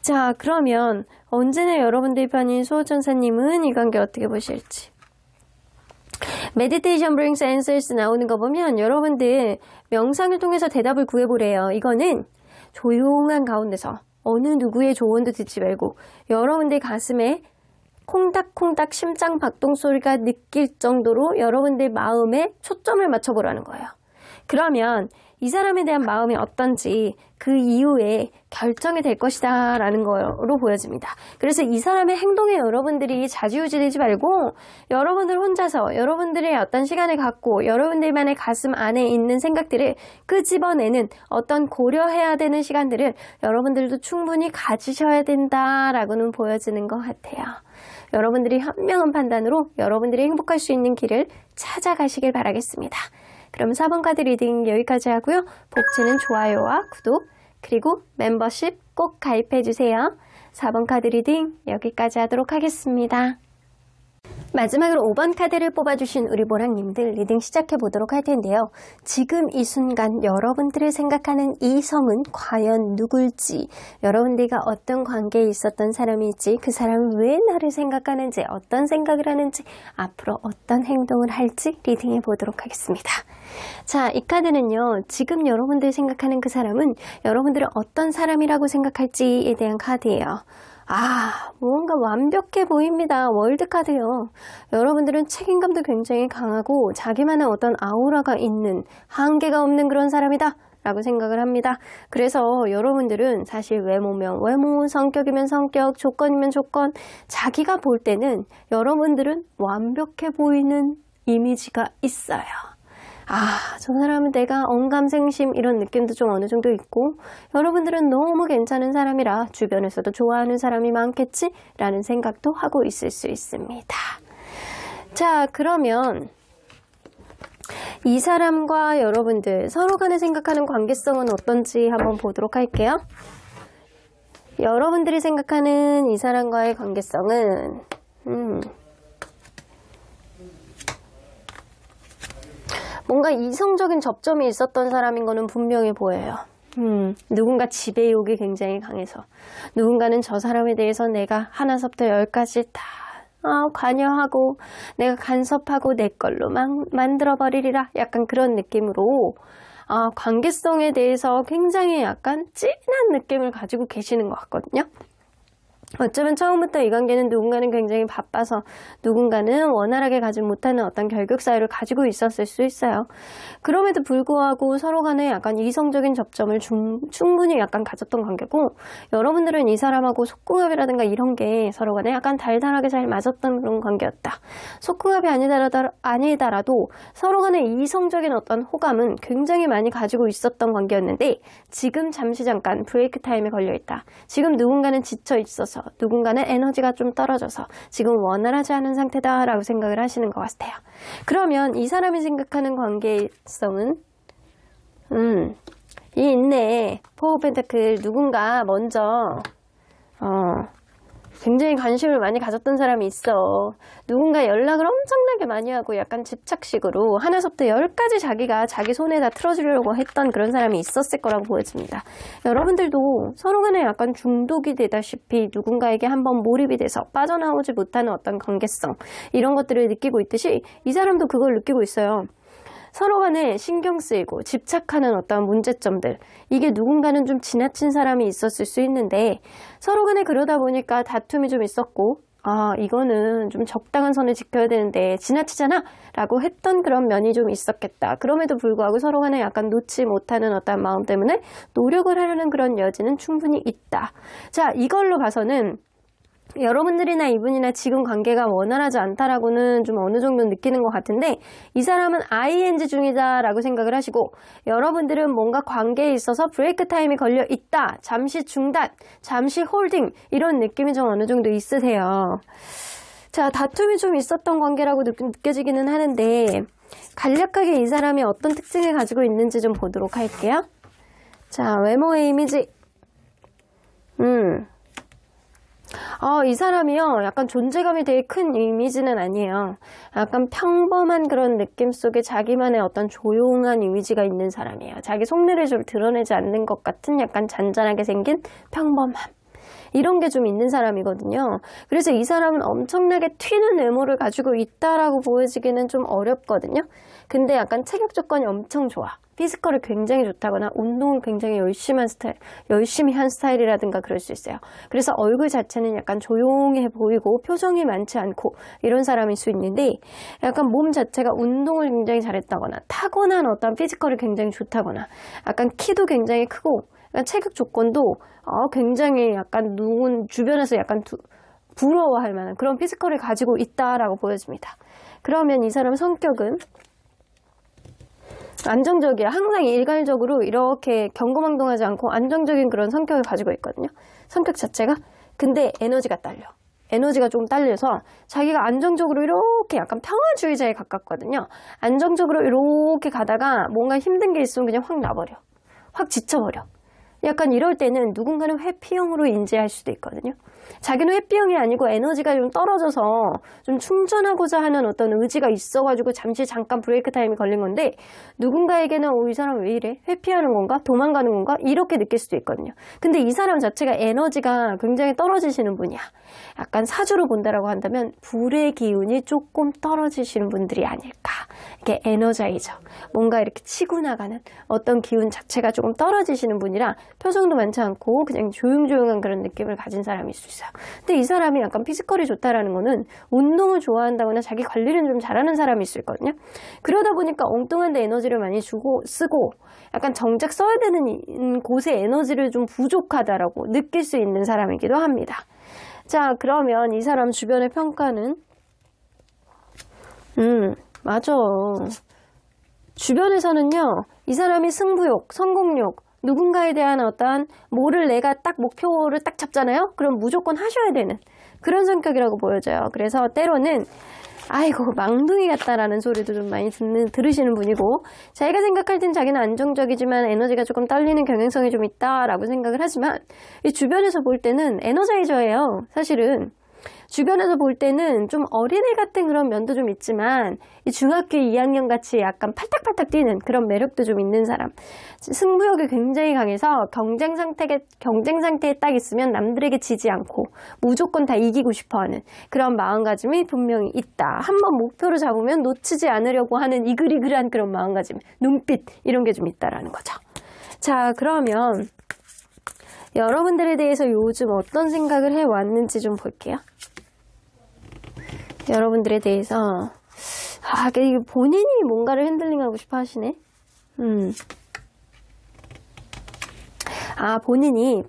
자, 그러면 언제나 여러분들 편인 수호천사님은 이 관계 어떻게 보실지. Meditation brings answers 나오는 거 보면 여러분들 명상을 통해서 대답을 구해보래요. 이거는 조용한 가운데서 어느 누구의 조언도 듣지 말고 여러분들 가슴에 콩닥콩닥 심장 박동 소리가 느낄 정도로 여러분들 마음에 초점을 맞춰보라는 거예요. 그러면 이 사람에 대한 마음이 어떤지 그 이후에 결정이 될 것이다 라는 거로 보여집니다. 그래서 이 사람의 행동에 여러분들이 좌지우지되지 말고 여러분들 혼자서 여러분들의 어떤 시간을 갖고 여러분들만의 가슴 안에 있는 생각들을 끄집어내는 어떤 고려해야 되는 시간들을 여러분들도 충분히 가지셔야 된다라고는 보여지는 것 같아요. 여러분들이 현명한 판단으로 여러분들이 행복할 수 있는 길을 찾아가시길 바라겠습니다. 그럼 4번 카드 리딩 여기까지 하고요. 복지는 좋아요와 구독 그리고 멤버십 꼭 가입해주세요. 4번 카드 리딩 여기까지 하도록 하겠습니다. 마지막으로 5번 카드를 뽑아주신 우리 보랑님들 리딩 시작해보도록 할 텐데요. 지금 이 순간 여러분들이 생각하는 이성은 과연 누굴지, 여러분들과 어떤 관계에 있었던 사람일지, 그 사람은 왜 나를 생각하는지, 어떤 생각을 하는지, 앞으로 어떤 행동을 할지 리딩해보도록 하겠습니다. 자, 이 카드는요. 지금 여러분들이 생각하는 그 사람은 여러분들은 어떤 사람이라고 생각할지에 대한 카드예요. 뭔가 완벽해 보입니다. 월드카드요. 여러분들은 책임감도 굉장히 강하고 자기만의 어떤 아우라가 있는 한계가 없는 그런 사람이다 라고 생각을 합니다. 그래서 여러분들은 사실 외모면 외모, 성격이면 성격, 조건이면 조건, 자기가 볼 때는 여러분들은 완벽해 보이는 이미지가 있어요. 저 사람은 내가 언감생심 이런 느낌도 좀 어느 정도 있고 여러분들은 너무 괜찮은 사람이라 주변에서도 좋아하는 사람이 많겠지? 라는 생각도 하고 있을 수 있습니다. 자, 그러면 이 사람과 여러분들 서로 간에 생각하는 관계성은 어떤지 한번 보도록 할게요. 여러분들이 생각하는 이 사람과의 관계성은 뭔가 이성적인 접점이 있었던 사람인 거는 분명히 보여요. 누군가 지배욕이 굉장히 강해서 누군가는 저 사람에 대해서 내가 하나서부터 열까지 다 관여하고 내가 간섭하고 내 걸로 만들어버리리라 약간 그런 느낌으로 관계성에 대해서 굉장히 약간 찐한 느낌을 가지고 계시는 것 같거든요. 어쩌면 처음부터 이 관계는 누군가는 굉장히 바빠서 누군가는 원활하게 가지 못하는 어떤 결격 사유를 가지고 있었을 수 있어요. 그럼에도 불구하고 서로 간에 약간 이성적인 접점을 충분히 약간 가졌던 관계고 여러분들은 이 사람하고 속궁합이라든가 이런 게 서로 간에 약간 달달하게 잘 맞았던 그런 관계였다. 속궁합이 아니더라도 서로 간에 이성적인 어떤 호감은 굉장히 많이 가지고 있었던 관계였는데 지금 잠깐 브레이크 타임에 걸려있다. 지금 누군가는 지쳐 있어서 누군가는 에너지가 좀 떨어져서 지금 원활하지 않은 상태다라고 생각을 하시는 것 같아요. 그러면 이 사람이 생각하는 관계성은 이 있네. 포 오브 펜타클 누군가 먼저 굉장히 관심을 많이 가졌던 사람이 있어. 누군가 연락을 엄청나게 많이 하고 약간 집착식으로 하나서부터 10까지 자기가 자기 손에다 틀어주려고 했던 그런 사람이 있었을 거라고 보여집니다. 여러분들도 서로 간에 약간 중독이 되다시피 누군가에게 한번 몰입이 돼서 빠져나오지 못하는 어떤 관계성 이런 것들을 느끼고 있듯이 이 사람도 그걸 느끼고 있어요. 서로 간에 신경 쓰이고 집착하는 어떤 문제점들 이게 누군가는 좀 지나친 사람이 있었을 수 있는데 서로 간에 그러다 보니까 다툼이 좀 있었고 이거는 좀 적당한 선을 지켜야 되는데 지나치잖아 라고 했던 그런 면이 좀 있었겠다. 그럼에도 불구하고 서로 간에 약간 놓지 못하는 어떤 마음 때문에 노력을 하려는 그런 여지는 충분히 있다. 자, 이걸로 봐서는 여러분들이나 이분이나 지금 관계가 원활하지 않다라고는 좀 어느 정도 느끼는 것 같은데, 이 사람은 ING 중이다라고 생각을 하시고, 여러분들은 뭔가 관계에 있어서 브레이크 타임이 걸려 있다, 잠시 중단, 잠시 홀딩, 이런 느낌이 좀 어느 정도 있으세요. 자, 다툼이 좀 있었던 관계라고 느껴지기는 하는데, 간략하게 이 사람이 어떤 특징을 가지고 있는지 좀 보도록 할게요. 자, 외모의 이미지. 이 사람이요, 약간 존재감이 되게 큰 이미지는 아니에요. 약간 평범한 그런 느낌 속에 자기만의 어떤 조용한 이미지가 있는 사람이에요. 자기 속내를 좀 드러내지 않는 것 같은 약간 잔잔하게 생긴 평범함. 이런 게 좀 있는 사람이거든요. 그래서 이 사람은 엄청나게 튀는 외모를 가지고 있다라고 보여지기는 좀 어렵거든요. 근데 약간 체격 조건이 엄청 좋아. 피지컬이 굉장히 좋다거나 운동을 굉장히 열심히 한 스타일이라든가 그럴 수 있어요. 그래서 얼굴 자체는 약간 조용해 보이고 표정이 많지 않고 이런 사람일 수 있는데, 약간 몸 자체가 운동을 굉장히 잘했다거나 타고난 어떤 피지컬이 굉장히 좋다거나 약간 키도 굉장히 크고 약간 체격 조건도 굉장히 약간 주변에서 약간 부러워할 만한 그런 피지컬을 가지고 있다라고 보여집니다. 그러면 이 사람 성격은 안정적이야. 항상 일괄적으로 이렇게 경거망동하지 않고 안정적인 그런 성격을 가지고 있거든요. 성격 자체가. 근데 에너지가 딸려. 에너지가 좀 딸려서 자기가 안정적으로 이렇게 약간 평화주의자에 가깝거든요. 안정적으로 이렇게 가다가 뭔가 힘든 게 있으면 그냥 확 나버려. 확 지쳐버려. 약간 이럴 때는 누군가는 회피형으로 인지할 수도 있거든요. 자기는 회피형이 아니고 에너지가 좀 떨어져서 좀 충전하고자 하는 어떤 의지가 있어가지고 잠깐 브레이크 타임이 걸린 건데, 누군가에게는 이 사람 왜 이래? 회피하는 건가? 도망가는 건가? 이렇게 느낄 수도 있거든요. 근데 이 사람 자체가 에너지가 굉장히 떨어지시는 분이야. 약간 사주로 본다라고 한다면 불의 기운이 조금 떨어지시는 분들이 아닐까. 이게 에너자이저. 뭔가 이렇게 치고 나가는 어떤 기운 자체가 조금 떨어지시는 분이라 표정도 많지 않고 그냥 조용조용한 그런 느낌을 가진 사람일 수 있어요. 근데 이 사람이 약간 피지컬이 좋다라는 거는 운동을 좋아한다거나 자기 관리를 좀 잘하는 사람일 수 있거든요. 그러다 보니까 엉뚱한 데 에너지를 많이 쓰고 약간 정작 써야 되는 곳에 에너지를 좀 부족하다라고 느낄 수 있는 사람이기도 합니다. 자, 그러면 이 사람 주변의 평가는 맞아. 주변에서는요, 이 사람이 승부욕, 성공욕, 누군가에 대한 어떤 뭐를 내가 딱 목표를 딱 잡잖아요? 그럼 무조건 하셔야 되는 그런 성격이라고 보여져요. 그래서 때로는 아이고 망둥이 같다라는 소리도 좀 많이 들으시는 분이고, 자기가 생각할 땐 자기는 안정적이지만 에너지가 조금 딸리는 경향성이 좀 있다라고 생각을 하지만, 이 주변에서 볼 때는 에너자이저예요. 사실은 주변에서 볼 때는 좀 어린애 같은 그런 면도 좀 있지만, 이 중학교 2학년 같이 약간 팔딱팔딱 뛰는 그런 매력도 좀 있는 사람. 승부욕이 굉장히 강해서 경쟁 상태에 딱 있으면 남들에게 지지 않고 무조건 다 이기고 싶어 하는 그런 마음가짐이 분명히 있다. 한번 목표를 잡으면 놓치지 않으려고 하는 이글이글한 그런 마음가짐, 눈빛, 이런 게 좀 있다라는 거죠. 자, 그러면 여러분들에 대해서 요즘 어떤 생각을 해왔는지 좀 볼게요. 여러분들에 대해서 본인이 뭔가를 핸들링하고 싶어 하시네.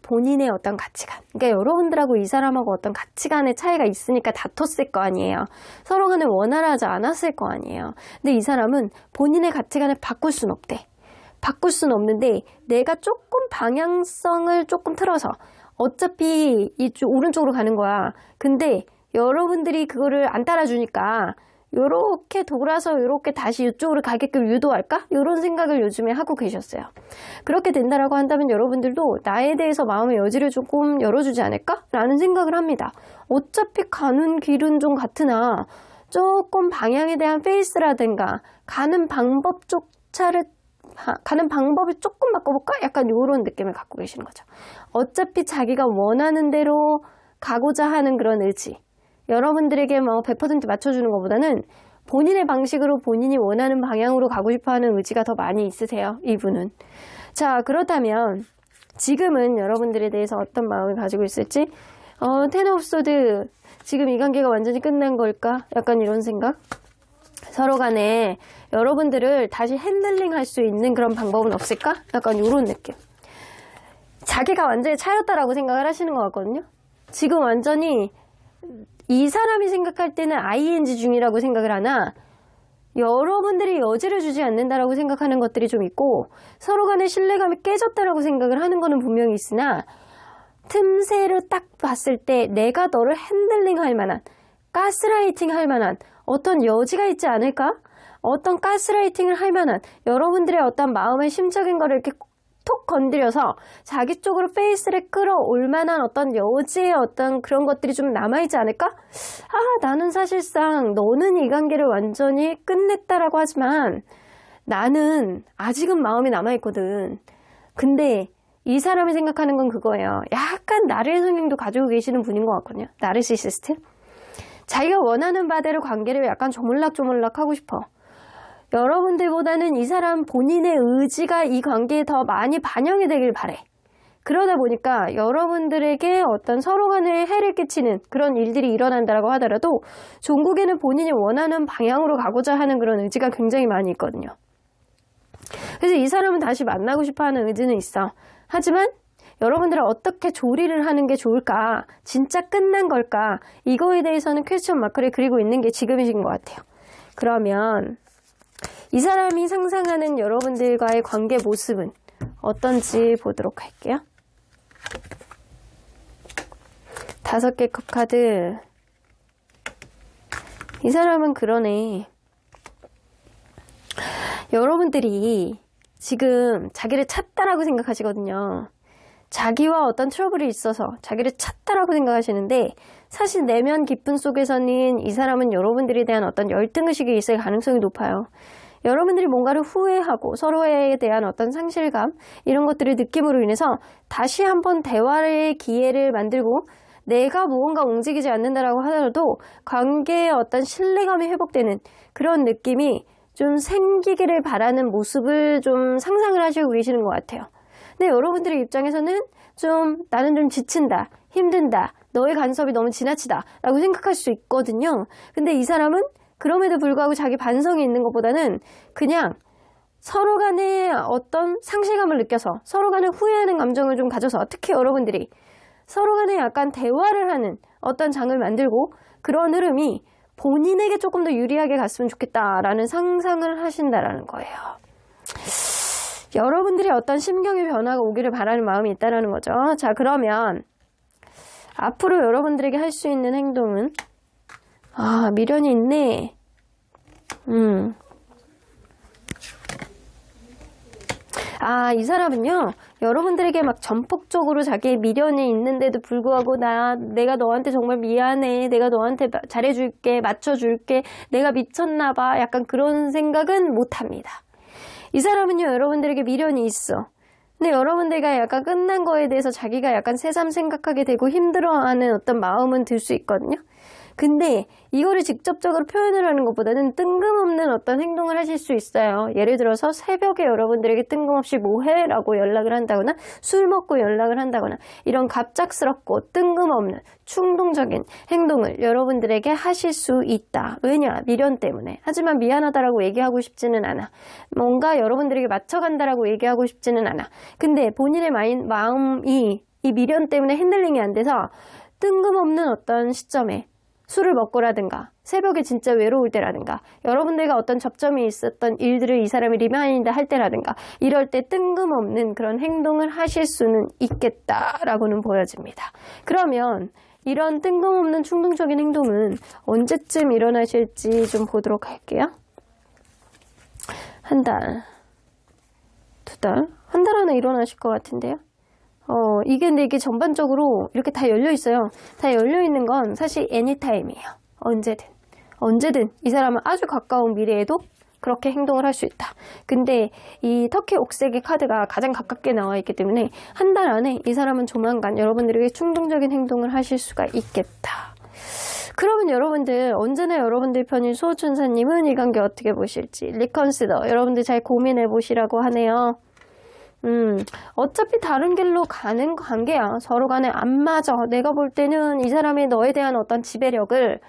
본인의 어떤 가치관. 그러니까 여러분들하고 이 사람하고 어떤 가치관의 차이가 있으니까 다퉜을 거 아니에요. 서로 간에 원활하지 않았을 거 아니에요. 근데 이 사람은 본인의 가치관을 바꿀 순 없대. 바꿀 수는 없는데 내가 조금 방향성을 조금 틀어서 어차피 이쪽 오른쪽으로 가는 거야. 근데 여러분들이 그거를 안 따라주니까 요렇게 돌아서 요렇게 다시 이쪽으로 가게끔 유도할까? 이런 생각을 요즘에 하고 계셨어요. 그렇게 된다라고 한다면 여러분들도 나에 대해서 마음의 여지를 조금 열어주지 않을까? 라는 생각을 합니다. 어차피 가는 길은 좀 같으나 조금 방향에 대한 페이스라든가 가는 방법을 조금 바꿔볼까? 약간 이런 느낌을 갖고 계시는 거죠. 어차피 자기가 원하는 대로 가고자 하는 그런 의지, 여러분들에게 100% 맞춰주는 것보다는 본인의 방식으로 본인이 원하는 방향으로 가고 싶어하는 의지가 더 많이 있으세요, 이분은. 자, 그렇다면 지금은 여러분들에 대해서 어떤 마음을 가지고 있을지, 텐 오브 소드, 지금 이 관계가 완전히 끝난 걸까? 약간 이런 생각? 서로 간에 여러분들을 다시 핸들링 할 수 있는 그런 방법은 없을까? 약간 이런 느낌. 자기가 완전히 차였다라고 생각을 하시는 것 같거든요. 지금 완전히 이 사람이 생각할 때는 ing 중이라고 생각을 하나 여러분들이 여지를 주지 않는다라고 생각하는 것들이 좀 있고 서로 간의 신뢰감이 깨졌다라고 생각을 하는 거는 분명히 있으나 틈새를 딱 봤을 때 내가 너를 핸들링 할 만한 가스라이팅 할 만한 어떤 여지가 있지 않을까? 어떤 가스라이팅을 할 만한 여러분들의 어떤 마음의 심적인 거를 이렇게 톡 건드려서 자기 쪽으로 페이스를 끌어올 만한 어떤 여지의 어떤 그런 것들이 좀 남아있지 않을까? 나는 사실상 너는 이 관계를 완전히 끝냈다라고 하지만 나는 아직은 마음이 남아있거든. 근데 이 사람이 생각하는 건 그거예요. 약간 나르의 성향도 가지고 계시는 분인 것 같거든요. 나르시시스트. 자기가 원하는 바대로 관계를 약간 조물락조물락 하고 싶어. 여러분들보다는 이 사람 본인의 의지가 이 관계에 더 많이 반영이 되길 바래. 그러다 보니까 여러분들에게 어떤 서로 간에 해를 끼치는 그런 일들이 일어난다고 하더라도 종국에는 본인이 원하는 방향으로 가고자 하는 그런 의지가 굉장히 많이 있거든요. 그래서 이 사람은 다시 만나고 싶어하는 의지는 있어. 하지만 여러분들은 어떻게 조리를 하는 게 좋을까? 진짜 끝난 걸까? 이거에 대해서는 퀘스천 마크를 그리고 있는 게 지금이신 것 같아요. 그러면 이 사람이 상상하는 여러분들과의 관계 모습은 어떤지 보도록 할게요. 5개 컵 카드. 이 사람은 그러네. 여러분들이 지금 자기를 찾다라고 생각하시거든요. 자기와 어떤 트러블이 있어서 자기를 찾다라고 생각하시는데 사실 내면 깊은 속에서는 이 사람은 여러분들에 대한 어떤 열등의식이 있을 가능성이 높아요. 여러분들이 뭔가를 후회하고 서로에 대한 어떤 상실감 이런 것들을 느낌으로 인해서 다시 한번 대화의 기회를 만들고 내가 무언가 움직이지 않는다라고 하더라도 관계의 어떤 신뢰감이 회복되는 그런 느낌이 좀 생기기를 바라는 모습을 좀 상상을 하시고 계시는 것 같아요. 근데 여러분들의 입장에서는 좀 나는 좀 지친다, 힘든다, 너의 간섭이 너무 지나치다 라고 생각할 수 있거든요. 근데 이 사람은 그럼에도 불구하고 자기 반성이 있는 것보다는 그냥 서로 간에 어떤 상실감을 느껴서 서로 간에 후회하는 감정을 좀 가져서 특히 여러분들이 서로 간에 약간 대화를 하는 어떤 장을 만들고 그런 흐름이 본인에게 조금 더 유리하게 갔으면 좋겠다라는 상상을 하신다라는 거예요. 여러분들이 어떤 심경의 변화가 오기를 바라는 마음이 있다는 거죠. 자, 그러면 앞으로 여러분들에게 할 수 있는 행동은 미련이 있네. 이 사람은요, 여러분들에게 막 전폭적으로 자기의 미련이 있는데도 불구하고 내가 너한테 정말 미안해. 내가 너한테 잘해줄게. 맞춰줄게. 내가 미쳤나봐. 약간 그런 생각은 못합니다. 이 사람은요, 여러분들에게 미련이 있어. 근데 여러분들과 약간 끝난 거에 대해서 자기가 약간 새삼 생각하게 되고 힘들어하는 어떤 마음은 들 수 있거든요. 근데 이거를 직접적으로 표현을 하는 것보다는 뜬금없는 어떤 행동을 하실 수 있어요. 예를 들어서 새벽에 여러분들에게 뜬금없이 뭐해? 라고 연락을 한다거나 술 먹고 연락을 한다거나 이런 갑작스럽고 뜬금없는 충동적인 행동을 여러분들에게 하실 수 있다. 왜냐? 미련 때문에. 하지만 미안하다라고 얘기하고 싶지는 않아. 뭔가 여러분들에게 맞춰간다라고 얘기하고 싶지는 않아. 근데 본인의 마음이 이 미련 때문에 핸들링이 안 돼서 뜬금없는 어떤 시점에 술을 먹고라든가 새벽에 진짜 외로울 때라든가 여러분들과 어떤 접점이 있었던 일들을 이 사람이 리마인드 할 때라든가 이럴 때 뜬금없는 그런 행동을 하실 수는 있겠다라고는 보여집니다. 그러면 이런 뜬금없는 충동적인 행동은 언제쯤 일어나실지 좀 보도록 할게요. 1달, 2달, 1달 안에 일어나실 것 같은데요. 근데 이게 전반적으로 이렇게 다 열려 있어요. 다 열려 있는 건 사실 애니타임이에요. 언제든 이 사람은 아주 가까운 미래에도 그렇게 행동을 할 수 있다. 근데 이 터키 옥색의 카드가 가장 가깝게 나와 있기 때문에 1달 안에 이 사람은 조만간 여러분들에게 충동적인 행동을 하실 수가 있겠다. 그러면 여러분들 언제나 여러분들 편인 수호천사님은 이 관계 어떻게 보실지 리컨시더 여러분들 잘 고민해 보시라고 하네요. 어차피 다른 길로 가는 관계야. 서로 간에 안 맞아. 내가 볼 때는 이 사람이 너에 대한 어떤 지배력을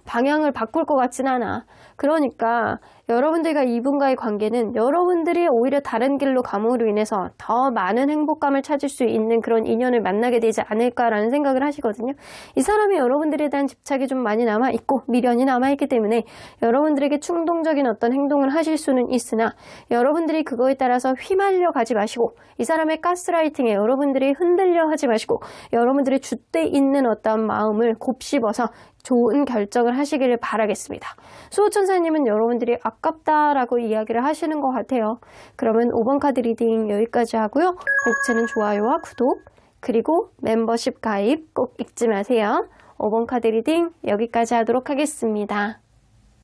방향을 바꿀 것 같진 않아. 그러니까 여러분들과 이분과의 관계는 여러분들이 오히려 다른 길로 감으로 인해서 더 많은 행복감을 찾을 수 있는 그런 인연을 만나게 되지 않을까라는 생각을 하시거든요. 이 사람이 여러분들에 대한 집착이 좀 많이 남아있고 미련이 남아있기 때문에 여러분들에게 충동적인 어떤 행동을 하실 수는 있으나 여러분들이 그거에 따라서 휘말려 가지 마시고 이 사람의 가스라이팅에 여러분들이 흔들려 하지 마시고 여러분들의 줏대 있는 어떤 마음을 곱씹어서 좋은 결정을 하시기를 바라겠습니다. 수호천사님은 여러분들이 아깝다라고 이야기를 하시는 것 같아요. 그러면 5번 카드 리딩 여기까지 하고요. 목차는 좋아요와 구독 그리고 멤버십 가입 꼭 잊지 마세요. 5번 카드 리딩 여기까지 하도록 하겠습니다.